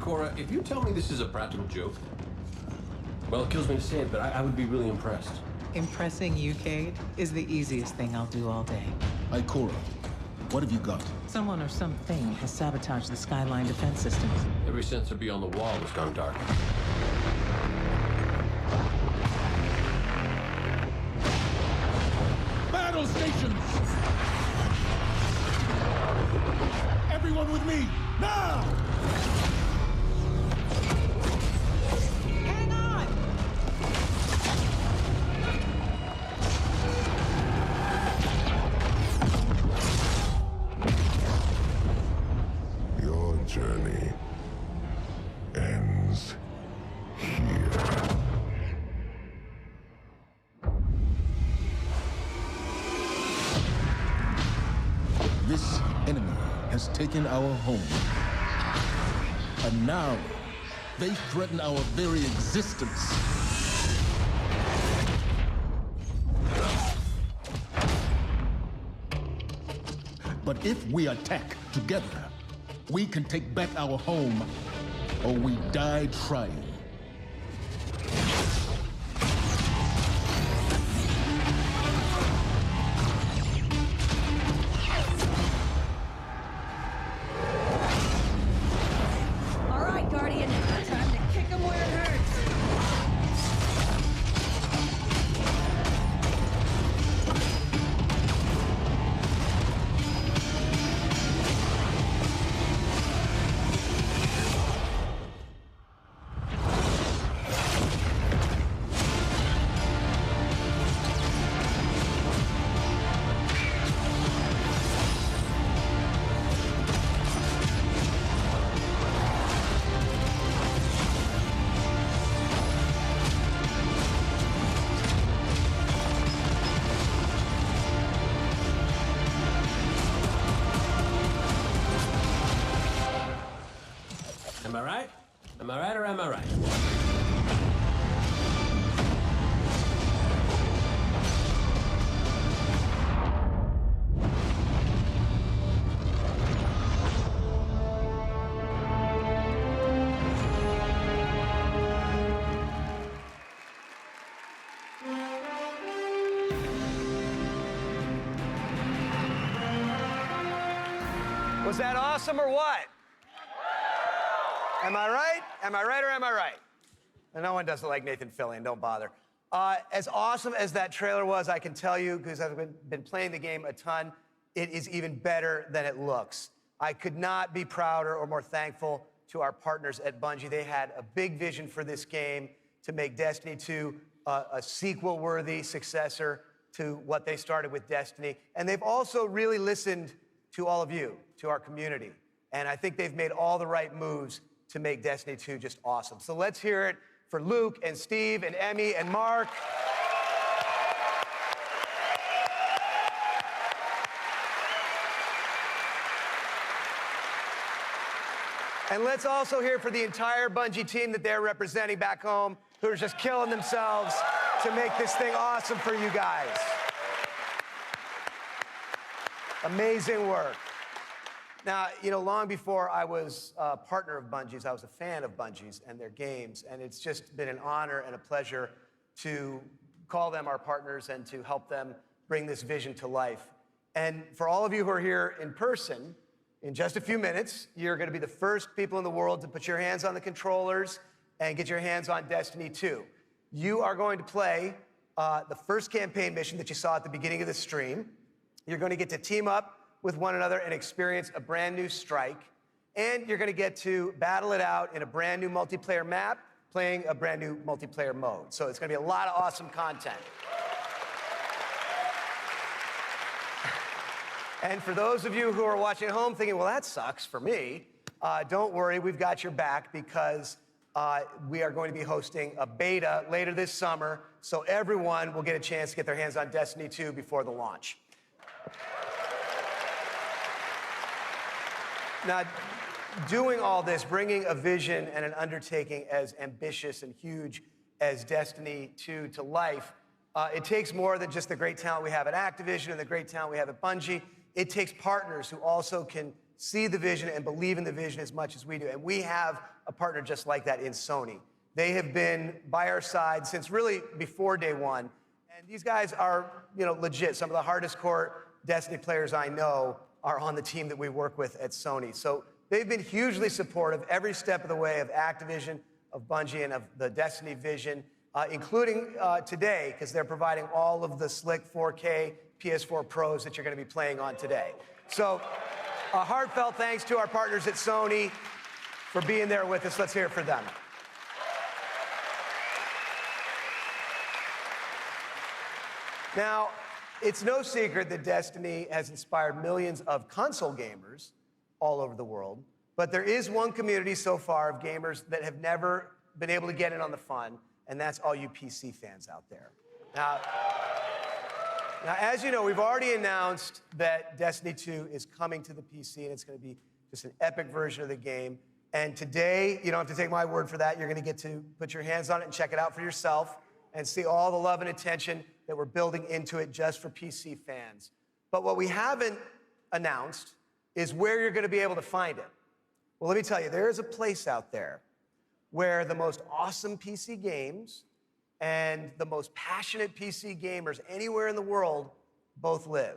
Speaker 8: Cora, if you tell me this is a practical joke, well, it kills me to say it, but I would be really impressed.
Speaker 24: Impressing you, Cade, is the easiest thing I'll do all day.
Speaker 6: Ikora, what have you got?
Speaker 24: Someone or something has sabotaged the Skyline defense systems.
Speaker 8: Every sensor beyond the wall has gone dark.
Speaker 6: Battle stations! Everyone with me, now!
Speaker 24: Hang on!
Speaker 6: Your journey ends here. This enemy has taken our home. And now, they threaten our very existence. But if we attack together, we can take back our home, or we die trying.
Speaker 5: All right, Guardian, time to kick him where it hurts.
Speaker 8: Am I right? Am I right or am I right?
Speaker 9: Was that awesome or what? Am I right? Am I right or am I right? And no one doesn't like Nathan Fillion, don't bother. As awesome as that trailer was, I can tell you, because I've been playing the game a ton, it is even better than it looks. I could not be prouder or more thankful to our partners at Bungie. They had a big vision for this game to make Destiny 2 a sequel-worthy successor to what they started with Destiny. And they've also really listened to all of you, to our community. And I think they've made all the right moves to make Destiny 2 just awesome. So let's hear it for Luke and Steve and Emmy and Mark. And let's also hear for the entire Bungie team that they're representing back home, who are just killing themselves to make this thing awesome for you guys. Amazing work. Now, you know, long before I was a partner of Bungie's, I was a fan of Bungie's and their games, and it's just been an honor and a pleasure to call them our partners and to help them bring this vision to life. And for all of you who are here in person, in just a few minutes, you're going to be the first people in the world to put your hands on the controllers and get your hands on Destiny 2. You are going to play the first campaign mission that you saw at the beginning of the stream. You're going to get to team up with one another and experience a brand new strike. And you're going to get to battle it out in a brand new multiplayer map, playing a brand new multiplayer mode. So it's going to be a lot of awesome content. And for those of you who are watching at home thinking, well, that sucks for me, don't worry, we've got your back, because we are going to be hosting a beta later this summer, so everyone will get a chance to get their hands on Destiny 2 before the launch. Now, doing all this, bringing a vision and an undertaking as ambitious and huge as Destiny 2 to life, it takes more than just the great talent we have at Activision and the great talent we have at Bungie. It takes partners who also can see the vision and believe in the vision as much as we do. And we have a partner just like that in Sony. They have been by our side since really before day one. And these guys are, you know, legit. Some of the hardest core Destiny players I know are on the team that we work with at Sony. So they've been hugely supportive every step of the way of Activision, of Bungie, and of the Destiny vision, including today, because they're providing all of the slick 4K PS4 Pros that you're going to be playing on today. So a heartfelt thanks to our partners at Sony for being there with us. Let's hear it for them. Now, it's no secret that Destiny has inspired millions of console gamers all over the world, but there is one community so far of gamers that have never been able to get in on the fun, and that's all you PC fans out there. Now, as you know, we've already announced that Destiny 2 is coming to the PC, and it's going to be just an epic version of the game. And today, you don't have to take my word for that. You're going to get to put your hands on it and check it out for yourself and see all the love and attention that we're building into it just for PC fans. But what we haven't announced is where you're going to be able to find it. Well, let me tell you, there is a place out there where the most awesome PC games and the most passionate PC gamers anywhere in the world both live.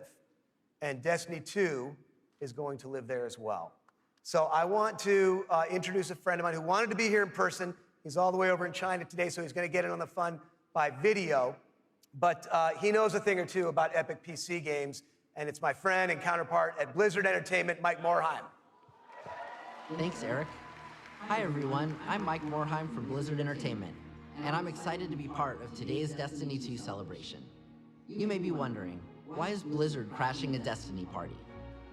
Speaker 9: And Destiny 2 is going to live there as well. So I want to introduce a friend of mine who wanted to be here in person. He's all the way over in China today, so he's going to get in on the fun by video. But he knows a thing or two about epic PC games, and it's my friend and counterpart at Blizzard Entertainment, Mike Morhaime.
Speaker 10: Thanks, Eric. Hi, everyone. I'm Mike Morhaime from Blizzard Entertainment, and I'm excited to be part of today's Destiny 2 celebration. You may be wondering, why is Blizzard crashing a Destiny party?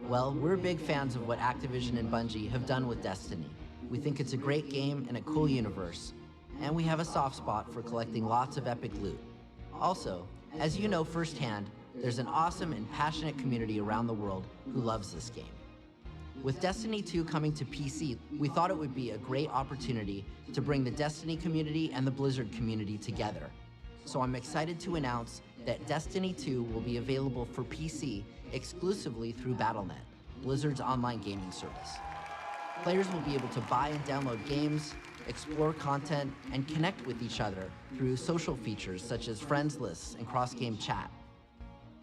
Speaker 10: Well, we're big fans of what Activision and Bungie have done with Destiny. We think it's a great game and a cool universe, and we have a soft spot for collecting lots of epic loot. Also, as you know firsthand, there's an awesome and passionate community around the world who loves this game. With Destiny 2 coming to PC, we thought it would be a great opportunity to bring the Destiny community and the Blizzard community together. So I'm excited to announce that Destiny 2 will be available for PC exclusively through Battle.net, Blizzard's online gaming service. Players will be able to buy and download games, explore content, and connect with each other through social features such as friends lists and cross-game chat.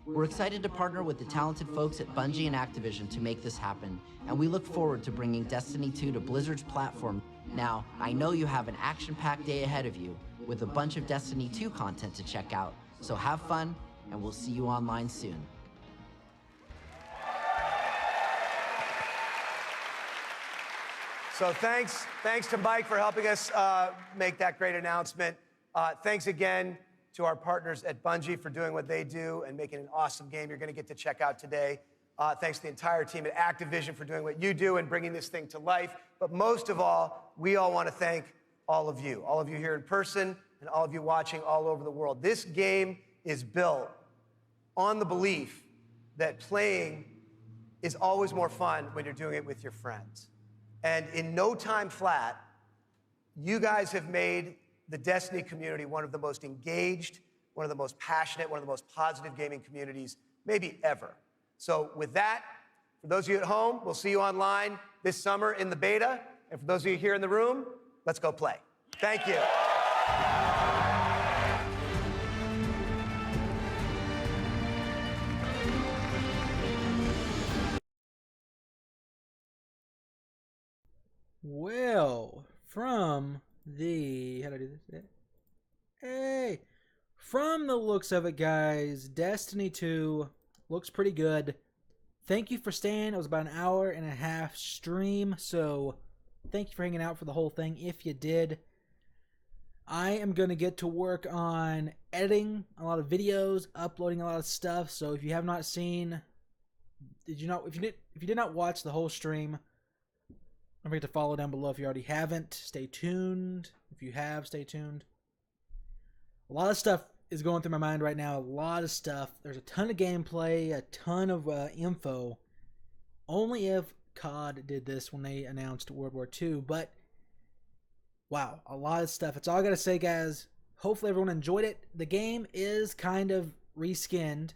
Speaker 10: We're excited to partner with the talented folks at Bungie and Activision to make this happen, and we look forward to bringing Destiny 2 to Blizzard's platform. Now, I know you have an action-packed day ahead of you with a bunch of Destiny 2 content to check out, so have fun, and we'll see you online soon.
Speaker 9: So thanks to Mike for helping us make that great announcement. Thanks again to our partners at Bungie for doing what they do and making an awesome game you're going to get to check out today. Thanks to the entire team at Activision for doing what you do and bringing this thing to life. But most of all, we all want to thank all of you here in person and all of you watching all over the world. This game is built on the belief that playing is always more fun when you're doing it with your friends. And in no time flat, you guys have made the Destiny community one of the most engaged, one of the most passionate, one of the most positive gaming communities maybe ever. So with that, for those of you at home, we'll see you online this summer in the beta. And for those of you here in the room, let's go play. Thank you.
Speaker 12: Well, from the... How do I do this? Hey! From the looks of it, guys, Destiny 2 looks pretty good. Thank you for staying. It was about an hour and a half stream, so thank you for hanging out for the whole thing if you did. I am going to get to work on editing a lot of videos, uploading a lot of stuff, so if you have not seen... if you did not watch the whole stream, don't forget to follow down below if you already haven't. Stay tuned. If you have, stay tuned. A lot of stuff is going through my mind right now. A lot of stuff. There's a ton of gameplay, a ton of info. Only if COD did this when they announced World War II. But, wow, a lot of stuff. That's all I got to say, guys. Hopefully everyone enjoyed it. The game is kind of reskinned.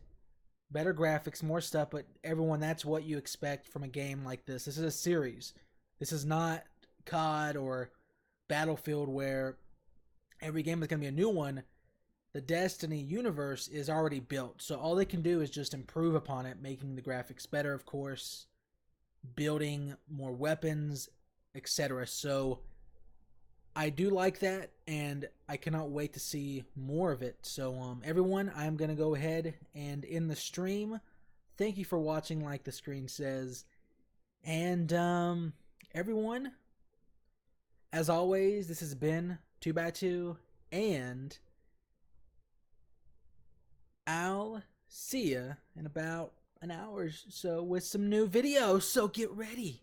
Speaker 12: Better graphics, more stuff. But everyone, that's what you expect from a game like this. This is a series. This is not COD or Battlefield where every game is going to be a new one. The Destiny universe is already built, so all they can do is just improve upon it, making the graphics better, of course, building more weapons, etc. So I do like that, and I cannot wait to see more of it. So everyone, I'm going to go ahead and end the stream. Thank you for watching, like the screen says. And everyone, as always, this has been 2x2, and I'll see ya in about an hour or so with some new videos, so get ready.